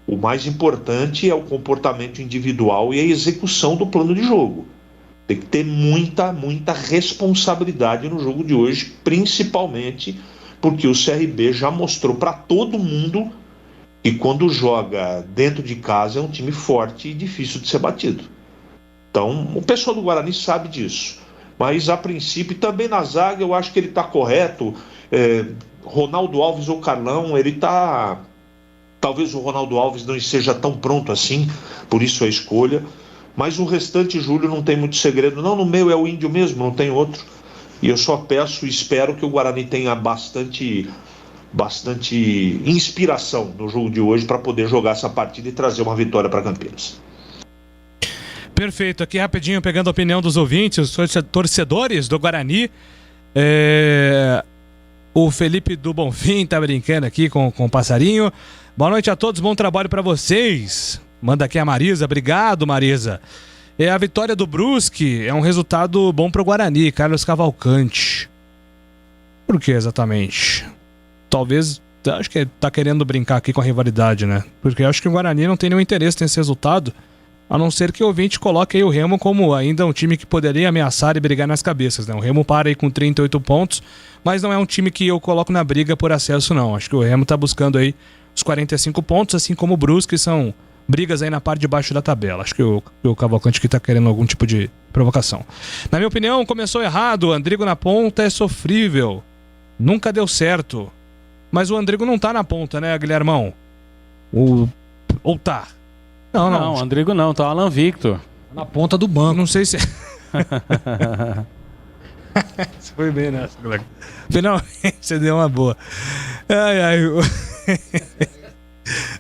o mais importante é o comportamento individual e a execução do plano de jogo. Tem que ter muita responsabilidade no jogo de hoje, principalmente porque o CRB já mostrou para todo mundo que quando joga dentro de casa é um time forte e difícil de ser batido. Então, o pessoal do Guarani sabe disso. Mas, a princípio, também na zaga, eu acho que ele está correto. Ronaldo Alves ou Carlão, ele está... Talvez o Ronaldo Alves não esteja tão pronto assim, por isso a escolha. Mas o restante, Júlio, não tem muito segredo. Não, no meio é o Índio mesmo, não tem outro. E eu só peço e espero que o Guarani tenha bastante inspiração no jogo de hoje para poder jogar essa partida e trazer uma vitória para Campinas. Perfeito, aqui rapidinho pegando a opinião dos ouvintes, os torcedores do Guarani. O Felipe do Bonfim tá brincando aqui com o passarinho. Boa noite a todos, bom trabalho para vocês. Manda aqui a Marisa, obrigado Marisa. A vitória do Brusque é um resultado bom para o Guarani, Carlos Cavalcante. Por que exatamente? Talvez, acho que tá querendo brincar aqui com a rivalidade, né? Porque eu acho que o Guarani não tem nenhum interesse nesse resultado, a não ser que o ouvinte coloque aí o Remo como ainda um time que poderia ameaçar e brigar nas cabeças, né? O Remo para aí com 38 pontos, mas não é um time que eu coloco na briga por acesso, não. Acho que o Remo tá buscando aí os 45 pontos, assim como o Brusque, são brigas aí na parte de baixo da tabela. Acho que o Cavalcante aqui tá querendo algum tipo de provocação. Na minha opinião, começou errado, o Andrigo na ponta é sofrível. Nunca deu certo. Mas o Andrigo não tá na ponta, né, Guilhermão? Ou tá? Não, o Andrigo não, tá o Alan Victor. Na ponta do banco. Não sei se... Você foi bem nessa, colega. Finalmente, você deu uma boa.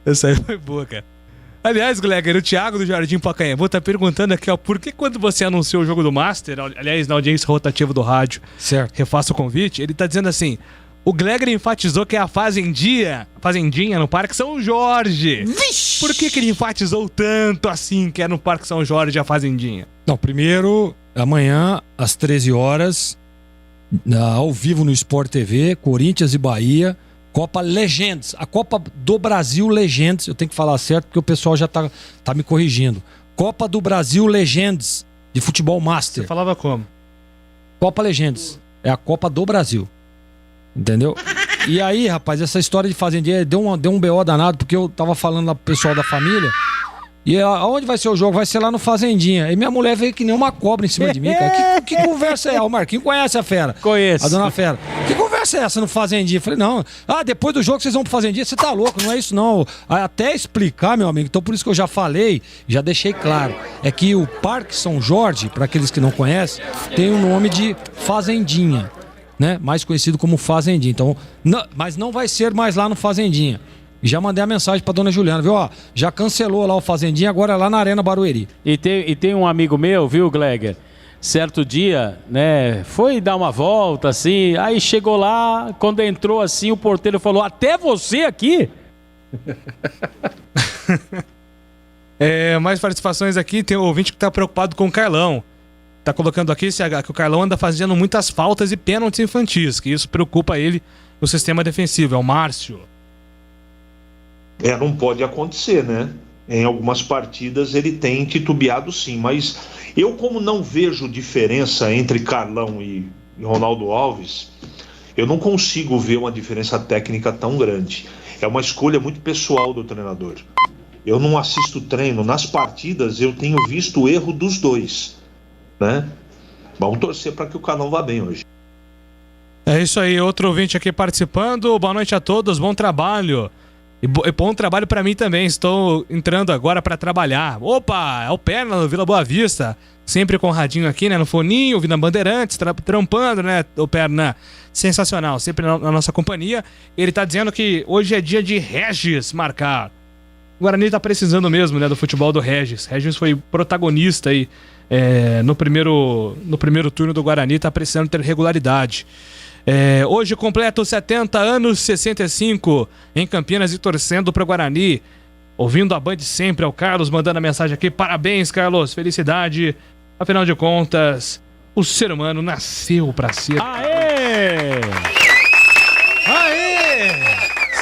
Essa aí foi boa, cara. Aliás, Gleger, o Thiago do Jardim Pacaembu tá perguntando aqui, ó, por que quando você anunciou o jogo do Master, aliás, na audiência rotativa do rádio, certo, refaça o convite, ele tá dizendo assim, o Gleger enfatizou que é a fazendinha no Parque São Jorge. Vixe! Por que ele enfatizou tanto assim que é no Parque São Jorge a fazendinha? Não, primeiro, amanhã, às 13 horas, ao vivo no Sport TV, Corinthians e Bahia, Copa Legends, a Copa do Brasil Legends, eu tenho que falar certo porque o pessoal já tá me corrigindo. Copa do Brasil Legends de futebol master. Você falava como? Copa Legends. É a Copa do Brasil. Entendeu? E aí, rapaz, essa história de fazendinha deu um BO danado, porque eu tava falando lá pro pessoal da família. E aonde vai ser o jogo? Vai ser lá no Fazendinha. E minha mulher veio que nem uma cobra em cima de mim, cara. Que conversa é? O Marquinhos conhece a fera. Conheço. A dona Fera. Que conversa é essa no Fazendinha? Eu falei, não. Depois do jogo vocês vão pro Fazendinha? Você tá louco, não é isso não. Até explicar, meu amigo. Então por isso que eu já falei, já deixei claro. É que o Parque São Jorge, para aqueles que não conhecem, tem o nome de Fazendinha, né? Mais conhecido como Fazendinha. Então, mas não vai ser mais lá no Fazendinha. Já mandei a mensagem pra dona Juliana, viu? Ó, já cancelou lá o Fazendinha, agora é lá na Arena Barueri. E tem um amigo meu, viu, Gleger? Certo dia, né, foi dar uma volta, assim, aí chegou lá, quando entrou assim, o porteiro falou, até você aqui? Mais participações aqui, tem um ouvinte que tá preocupado com o Carlão. Tá colocando aqui, que o Carlão anda fazendo muitas faltas e pênaltis infantis, que isso preocupa ele no sistema defensivo, é o Márcio. Não pode acontecer, né? Em algumas partidas ele tem titubeado sim, mas eu, como não vejo diferença entre Carlão e Ronaldo Alves, eu não consigo ver uma diferença técnica tão grande. É uma escolha muito pessoal do treinador. Eu não assisto treino, nas partidas eu tenho visto o erro dos dois, né? Vamos torcer para que o Carlão vá bem hoje. É isso aí, outro ouvinte aqui participando. Boa noite a todos, bom trabalho. E bom trabalho pra mim também, estou entrando agora pra trabalhar. Opa, é o Perna do Vila Boa Vista, sempre com o radinho aqui, né, no foninho, ouvindo a Bandeirantes, trampando, né, o Perna, sensacional, sempre na nossa companhia. Ele tá dizendo que hoje é dia de Regis marcar. O Guarani tá precisando mesmo, né, do futebol do Regis. Regis foi protagonista aí no primeiro turno do Guarani, tá precisando ter regularidade. Hoje completo 70 anos, 65 em Campinas e torcendo para o Guarani. Ouvindo a Band sempre, é o Carlos mandando a mensagem aqui. Parabéns, Carlos, felicidade. Afinal de contas, o ser humano nasceu para ser. Aê! Aê!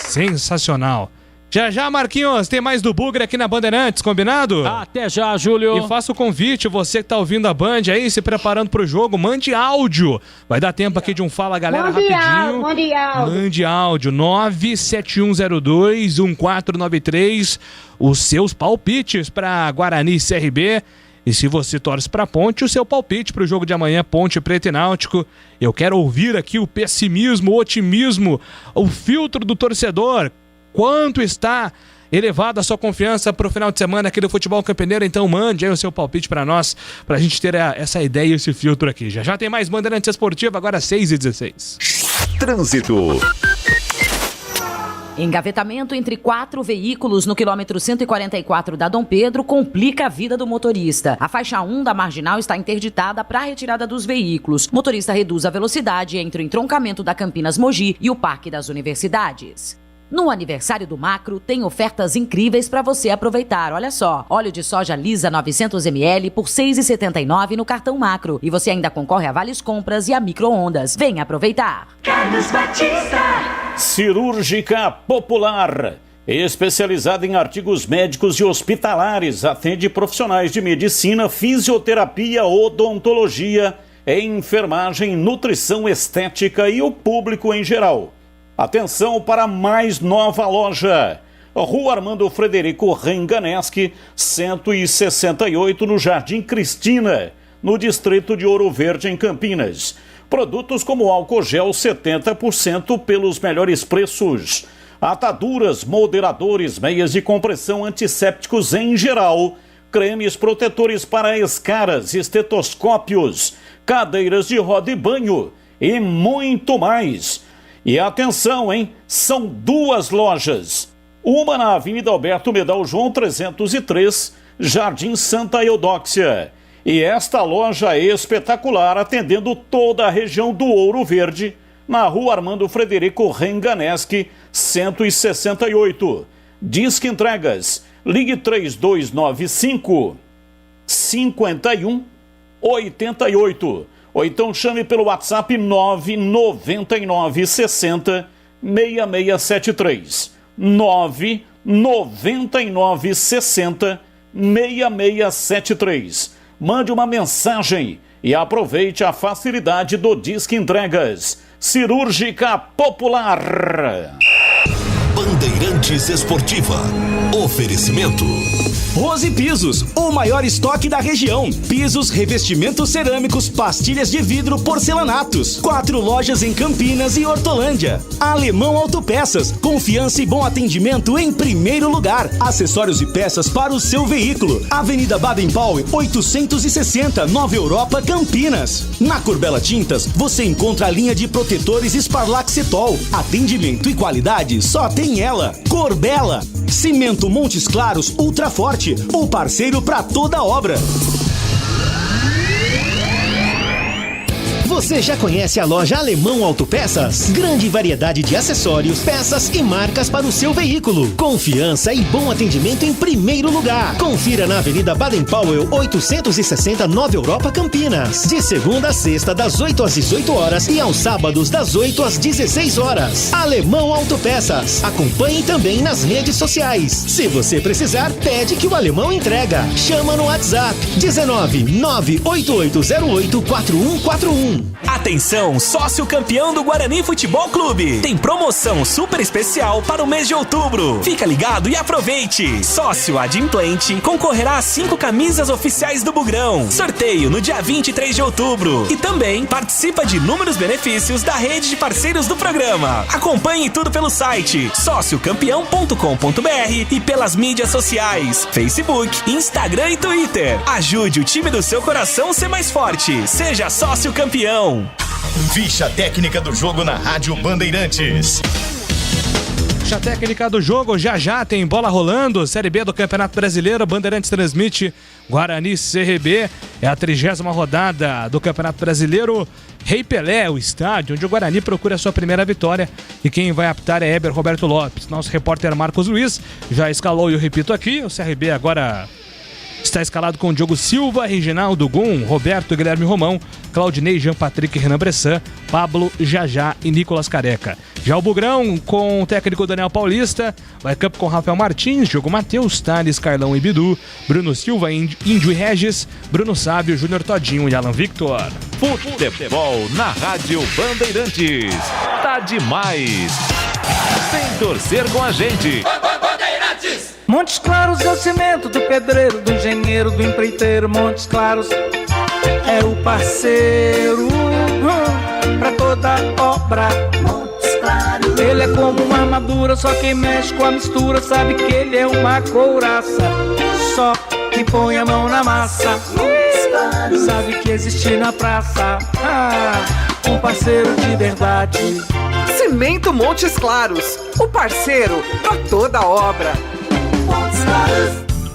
Sensacional. Já, Marquinhos, tem mais do Bugre aqui na Bandeirantes, combinado? Até já, Júlio. E faço o convite, você que tá ouvindo a Band aí, se preparando pro jogo, mande áudio. Vai dar tempo aqui de um Fala Galera rapidinho. Mande áudio, 971021493, os seus palpites pra Guarani e CRB. E se você torce pra Ponte, o seu palpite pro jogo de amanhã, Ponte Preta e Náutico. Eu quero ouvir aqui o pessimismo, o otimismo, o filtro do torcedor. Quanto está elevada a sua confiança para o final de semana aqui do Futebol Campineiro? Então mande aí o seu palpite para nós, para a gente ter essa ideia e esse filtro aqui. Já tem mais Bandeirantes Esportiva, agora 6h16. Trânsito. Engavetamento entre 4 veículos no quilômetro 144 da Dom Pedro complica a vida do motorista. A faixa 1 da Marginal está interditada para a retirada dos veículos. Motorista reduz a velocidade entre o entroncamento da Campinas Mogi e o Parque das Universidades. No aniversário do Macro, tem ofertas incríveis para você aproveitar. Olha só, óleo de soja lisa 900 ml por R$ 6,79 no cartão Macro. E você ainda concorre a vales compras e a micro-ondas. Venha aproveitar. Carlos Batista. Cirúrgica Popular. Especializada em artigos médicos e hospitalares. Atende profissionais de medicina, fisioterapia, odontologia, enfermagem, nutrição estética e o público em geral. Atenção para a mais nova loja. Rua Armando Frederico Renganeschi, 168, no Jardim Cristina, no distrito de Ouro Verde, em Campinas. Produtos como álcool gel 70% pelos melhores preços. Ataduras, moderadores, meias de compressão, antissépticos em geral. Cremes protetores para escaras, estetoscópios, cadeiras de roda e banho e muito mais. E atenção, hein? São 2 lojas. Uma na Avenida Alberto Medal João 303, Jardim Santa Eudóxia. E esta loja é espetacular, atendendo toda a região do Ouro Verde, na Rua Armando Frederico Renganeschi, 168. Disque entregas. Ligue 3295 5188. Ou então chame pelo WhatsApp 999 60 6673. 999 60 6673. Mande uma mensagem e aproveite a facilidade do Disque Entregas. Cirúrgica Popular. Bandeirantes Esportiva. Oferecimento. Rose Pisos, o maior estoque da região. Pisos, revestimentos cerâmicos, pastilhas de vidro, porcelanatos. 4 lojas em Campinas e Hortolândia. Alemão Autopeças, confiança e bom atendimento em primeiro lugar. Acessórios e peças para o seu veículo. Avenida Baden-Powell, 860, Nova Europa, Campinas. Na Corbella Tintas, você encontra a linha de protetores Sparlaxetol. Atendimento e qualidade só tem ela. Corbella. Cimento Montes Claros Ultra Forte, o parceiro para toda obra. Você já conhece a loja Alemão Autopeças? Grande variedade de acessórios, peças e marcas para o seu veículo. Confiança e bom atendimento em primeiro lugar. Confira na Avenida Baden-Powell, 860, Nova Europa, Campinas. De segunda a sexta, das 8 às 18 horas e aos sábados, das 8 às 16 horas. Alemão Autopeças. Acompanhe também nas redes sociais. Se você precisar, pede que o Alemão entrega. Chama no WhatsApp 19 98808 4141. Atenção, sócio campeão do Guarani Futebol Clube. Tem promoção super especial para o mês de outubro. Fica ligado e aproveite. Sócio adimplente concorrerá a 5 camisas oficiais do Bugrão. Sorteio no dia 23 de outubro. E também participa de inúmeros benefícios da rede de parceiros do programa. Acompanhe tudo pelo site sociocampeão.com.br e pelas mídias sociais, Facebook, Instagram e Twitter. Ajude o time do seu coração ser mais forte. Seja sócio campeão. Ficha técnica do jogo na Rádio Bandeirantes. Ficha técnica do jogo, já tem bola rolando. Série B do Campeonato Brasileiro. Bandeirantes transmite Guarani CRB. É a 30ª rodada do Campeonato Brasileiro. Rei Pelé, o estádio onde o Guarani procura a sua primeira vitória. E quem vai apitar é Heber Roberto Lopes. Nosso repórter Marcos Luiz já escalou, e eu repito aqui, o CRB agora está escalado com Diogo Silva, Reginaldo Gum, Roberto Guilherme Romão, Claudinei, Jean Patrick, Renan Bressan, Pablo, Jajá e Nicolas Careca. Já o Bugrão, com o técnico Daniel Paulista, vai campo com Rafael Martins, Diogo Matheus, Thales, Carlão e Bidu, Bruno Silva, Índio e Regis, Bruno Sábio, Júnior Todinho e Alan Victor. Futebol na Rádio Bandeirantes. Tá demais. Vem torcer com a gente. Montes Claros é o cimento do pedreiro, do engenheiro, do empreiteiro. Montes Claros é o parceiro pra toda obra. Montes Claros. Ele é como uma armadura, só quem mexe com a mistura sabe que ele é uma couraça. Só quem põe a mão na massa sabe que existe na praça um parceiro de verdade. Cimento Montes Claros, o parceiro pra toda obra.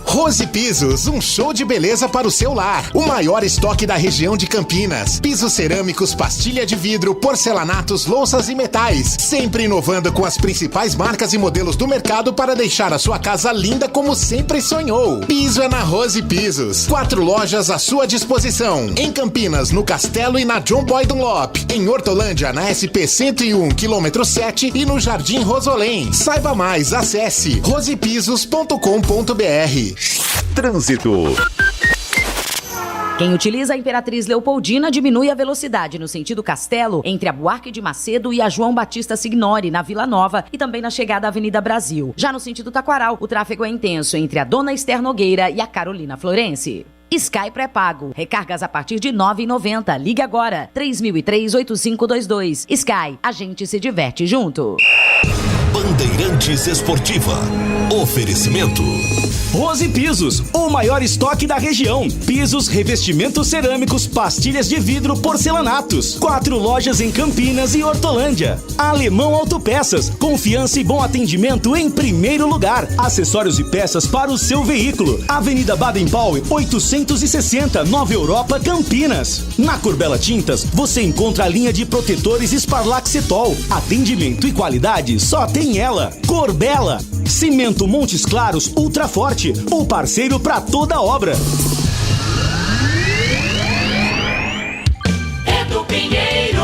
Rose Pisos, um show de beleza para o seu lar. O maior estoque da região de Campinas. Pisos cerâmicos, pastilha de vidro, porcelanatos, louças e metais. Sempre inovando com as principais marcas e modelos do mercado para deixar a sua casa linda como sempre sonhou. Piso é na Rose Pisos. 4 lojas à sua disposição. Em Campinas, no Castelo e na John Boy Dunlop. Em Hortolândia, na SP 101, km 7 e no Jardim Rosolém. Saiba mais, acesse rosepisos.com.br. Trânsito. Quem utiliza a Imperatriz Leopoldina diminui a velocidade no sentido Castelo, entre a Buarque de Macedo e a João Batista Signori, na Vila Nova, e também na chegada à Avenida Brasil. Já no sentido Taquaral, o tráfego é intenso entre a Dona Esther Nogueira e a Carolina Florense. Sky pré-pago. Recargas a partir de R$ 9,90. Ligue agora. 3003-8522. Sky. A gente se diverte junto. Bandeirantes Esportiva. Oferecimento. Rose Pisos, o maior estoque da região. Pisos, revestimentos cerâmicos, pastilhas de vidro, porcelanatos. 4 lojas em Campinas e Hortolândia. Alemão Autopeças, confiança e bom atendimento em primeiro lugar. Acessórios e peças para o seu veículo. Avenida Baden-Powell, 860, Nova Europa, Campinas. Na Corbella Tintas, você encontra a linha de protetores Sparlaxetol. Atendimento e qualidade só tem ela. Corbella. Cimento Montes Claros Ultra Forte, o parceiro para toda obra. É do Pinheiro.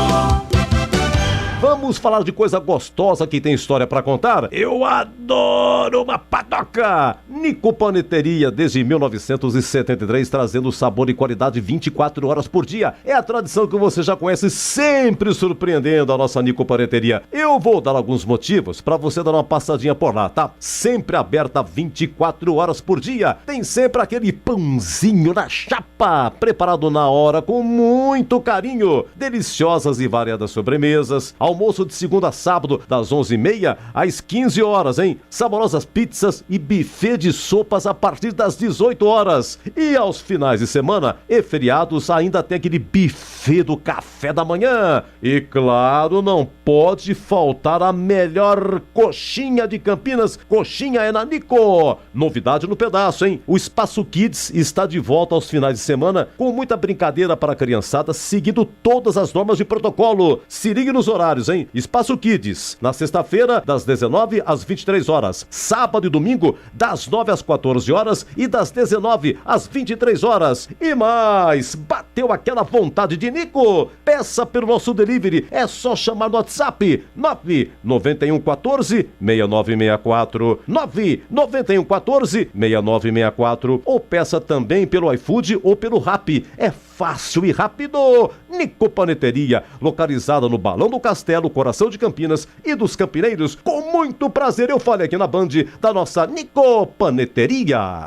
Vamos falar de coisa gostosa que tem história pra contar? Eu adoro uma padoca! Nico Paneteria, desde 1973, trazendo sabor e qualidade 24 horas por dia. É a tradição que você já conhece, sempre surpreendendo a nossa Nico Paneteria. Eu vou dar alguns motivos pra você dar uma passadinha por lá, tá? Sempre aberta 24 horas por dia. Tem sempre aquele pãozinho na chapa, preparado na hora com muito carinho. Deliciosas e variadas sobremesas. Almoço de segunda a sábado, das 11h30 às 15 horas, hein? Saborosas pizzas e buffet de sopas a partir das 18 horas. E aos finais de semana e feriados ainda tem aquele buffet do café da manhã. E claro, não pode faltar a melhor coxinha de Campinas. Coxinha é na Nico. Novidade no pedaço, hein? O Espaço Kids está de volta aos finais de semana com muita brincadeira para a criançada, seguindo todas as normas de protocolo. Se ligue nos horários, hein? Espaço Kids, na sexta-feira, das 19 às 23 horas. Sábado e domingo, das 9 às 14 horas e das 19 às 23 horas. E mais, bateu aquela vontade de Nico? Peça pelo nosso delivery. É só chamar no WhatsApp 99114 6964 99114 6964 ou peça também pelo iFood ou pelo Rappi. É fácil e rápido. Nico Paneteria, localizada no Balão do Castelo, coração de Campinas e dos campineiros. Com muito prazer eu falei aqui na Band da nossa Nico Paneteria.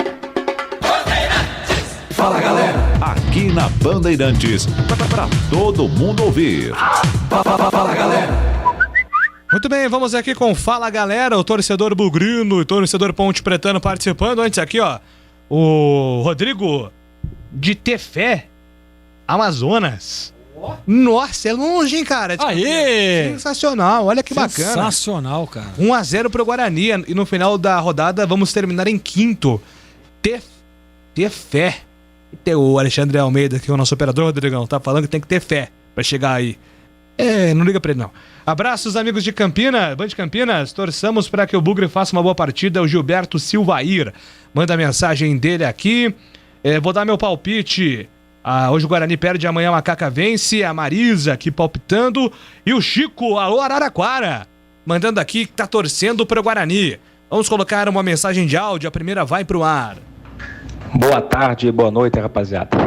Fala, galera! Aqui na Bandeirantes, pra todo mundo ouvir. Fala, galera! Muito bem, vamos aqui com Fala Galera, o torcedor bugrino, o torcedor ponte pretano participando. Antes aqui, ó, o Rodrigo de Tefé, Amazonas. Nossa, é longe, hein, cara? Aê! Sensacional, olha que bacana. Sensacional, cara. 1-0 pro Guarani e no final da rodada vamos terminar em quinto. Ter fé. O Alexandre Almeida, que é o nosso operador, Rodrigão, tá falando que tem que ter fé pra chegar aí. Não liga pra ele, não. Abraços, amigos de Campinas, Band Campinas. Torçamos para que o Bugre faça uma boa partida. O Gilberto Silvair manda a mensagem dele aqui. Vou dar meu palpite. Hoje o Guarani perde, amanhã a Macaca vence. A Marisa aqui palpitando. E o Chico, alô Araraquara, mandando aqui que tá torcendo para o Guarani. Vamos colocar uma mensagem de áudio. A primeira vai pro ar. Boa tarde, boa noite, rapaziada.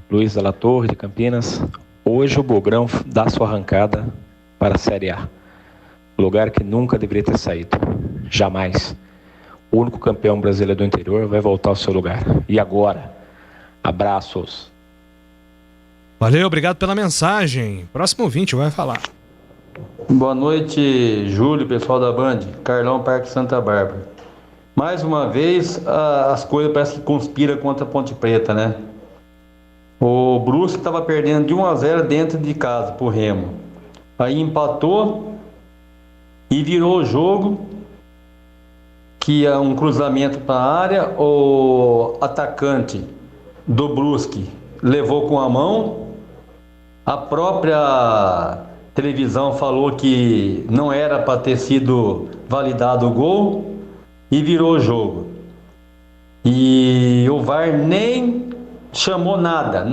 Luiz da La Torre, de Campinas. Hoje o Bugrão dá sua arrancada para a Série A. Lugar que nunca deveria ter saído. Jamais. O único campeão brasileiro do interior vai voltar ao seu lugar. E agora? Abraços. Valeu, obrigado pela mensagem. Próximo ouvinte vai falar. Boa noite, Júlio, pessoal da Band. Carlão, Parque Santa Bárbara. Mais uma vez, as coisas parecem que conspiram contra a Ponte Preta, né? O Brusque estava perdendo de 1-0 dentro de casa pro Remo. Aí empatou e virou o jogo, que é um cruzamento para a área. O atacante do Brusque levou com a mão. A própria televisão falou que não era para ter sido validado o gol e virou o jogo. E o VAR nem chamou nada.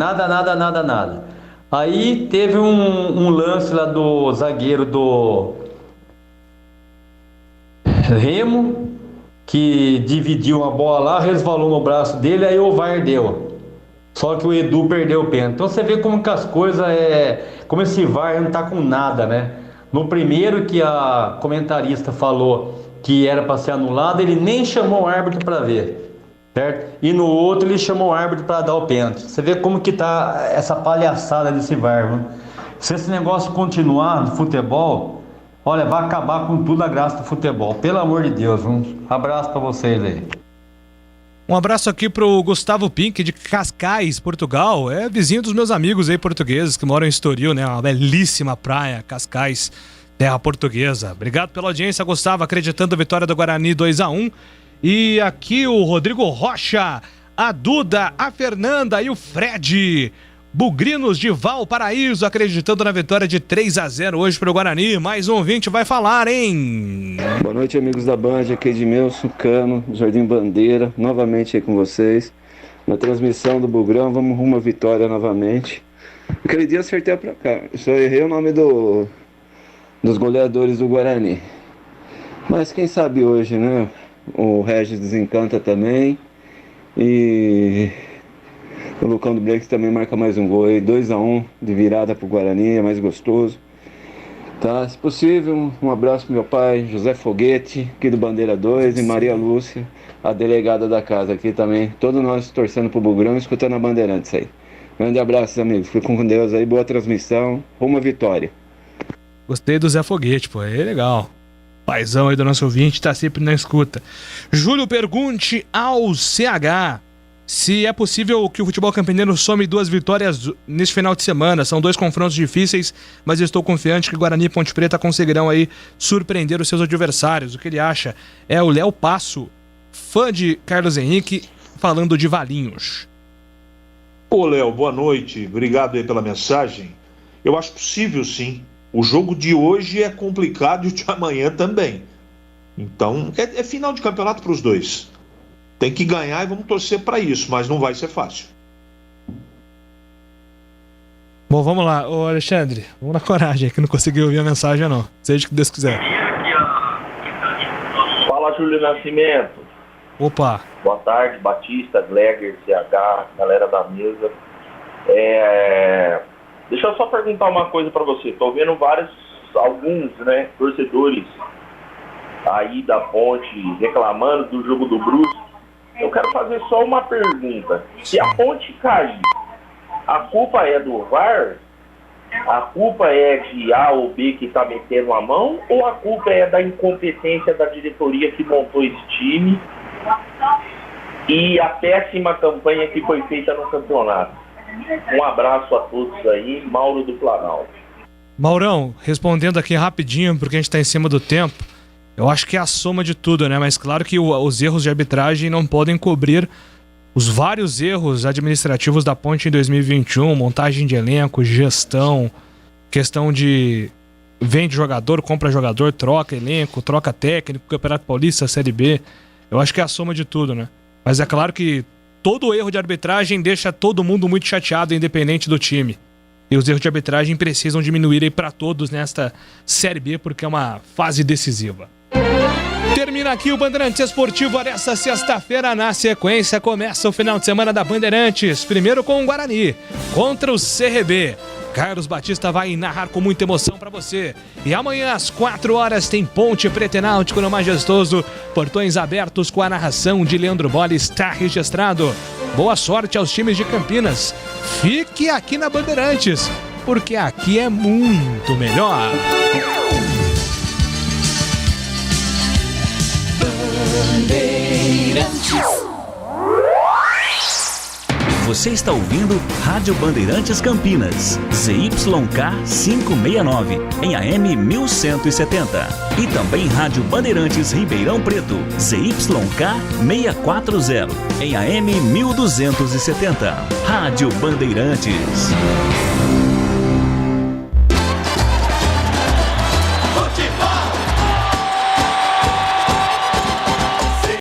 Aí teve um lance lá do zagueiro do Remo, que dividiu uma bola lá, resvalou no braço dele, aí o VAR deu. Só que o Edu perdeu o pênalti. Então você vê como que as coisas como esse VAR não tá com nada, né? No primeiro que a comentarista falou que era para ser anulado, ele nem chamou o árbitro para ver, certo? E no outro ele chamou o árbitro para dar o pênalti. Você vê como que tá essa palhaçada desse VAR, né? Se esse negócio continuar no futebol, olha, vai acabar com tudo a graça do futebol. Pelo amor de Deus, um abraço para vocês aí. Um abraço aqui pro Gustavo Pink, de Cascais, Portugal. É vizinho dos meus amigos aí portugueses que moram em Estoril, né? Uma belíssima praia, Cascais, terra portuguesa. Obrigado pela audiência, Gustavo, acreditando na vitória do Guarani 2-1. E aqui o Rodrigo Rocha, a Duda, a Fernanda e o Fred, bugrinos de Valparaíso, acreditando na vitória de 3-0 hoje pro Guarani. Mais um ouvinte vai falar, hein? Boa noite, amigos da Band, aqui é Edmilson Cano, Jardim Bandeira, novamente aí com vocês, na transmissão do Bugrão. Vamos rumo à vitória novamente. Aquele dia acertei pra cá, só errei o nome do dos goleadores do Guarani. Mas quem sabe hoje, né? O Regis desencanta também. E o Lucão do Breaks também marca mais um gol aí. 2-1 de virada pro Guarani, é mais gostoso. Tá, se possível, um abraço pro meu pai, José Foguete, aqui do Bandeira 2, e Maria Lúcia, a delegada da casa aqui também. Todos nós torcendo pro Bugrão e escutando a Bandeirantes aí. Grande abraço, amigos. Fiquem com Deus aí, boa transmissão, rumo à vitória. Gostei do Zé Foguete, pô, é legal. Paizão aí do nosso ouvinte, tá sempre na escuta. Júlio, pergunte ao CH se é possível que o futebol campineiro some 2 vitórias neste final de semana. São 2 confrontos difíceis, mas eu estou confiante que Guarani e Ponte Preta conseguirão aí surpreender os seus adversários. O que ele acha é o Léo Passo, fã de Carlos Henrique, falando de Valinhos. Ô, Léo, boa noite. Obrigado aí pela mensagem. Eu acho possível, sim. O jogo de hoje é complicado e o de amanhã também. Então, é final de campeonato para os dois. Tem que ganhar e vamos torcer para isso, mas não vai ser fácil. Bom, vamos lá. Ô, Alexandre, vamos na coragem, que não consegui ouvir a mensagem, não. Seja o que Deus quiser. Fala, Júlio Nascimento. Opa. Boa tarde, Batista, Gleger, CH, galera da mesa. Deixa eu só perguntar uma coisa para você. Tô vendo alguns, né, torcedores aí da Ponte reclamando do jogo do Brusque. Eu quero fazer só uma pergunta. Se a Ponte cair, a culpa é do VAR? A culpa é de A ou B que tá metendo a mão? Ou a culpa é da incompetência da diretoria que montou esse time e a péssima campanha que foi feita no campeonato? Um abraço a todos aí, Mauro do Planalto. Maurão, respondendo aqui rapidinho, porque a gente tá em cima do tempo, eu acho que é a soma de tudo, né? Mas claro que os erros de arbitragem não podem cobrir os vários erros administrativos da Ponte em 2021, montagem de elenco, gestão, questão de vende jogador, compra jogador, troca elenco, troca técnico, Campeonato Paulista, Série B. Eu acho que é a soma de tudo, né? Mas é claro que todo erro de arbitragem deixa todo mundo muito chateado, independente do time. E os erros de arbitragem precisam diminuir aí para todos nesta Série B, porque é uma fase decisiva. Termina aqui o Bandeirantes Esportivo nesta sexta-feira. Na sequência, começa o final de semana da Bandeirantes. Primeiro com o Guarani contra o CRB. Carlos Batista vai narrar com muita emoção para você. E amanhã às 4 horas tem Ponte Preta e Náutico no Majestoso. Portões abertos com a narração de Leandro Bolle está registrado. Boa sorte aos times de Campinas. Fique aqui na Bandeirantes, porque aqui é muito melhor. Você está ouvindo Rádio Bandeirantes Campinas, ZYK 569, em AM 1170. E também Rádio Bandeirantes Ribeirão Preto, ZYK 640, em AM 1270. Rádio Bandeirantes.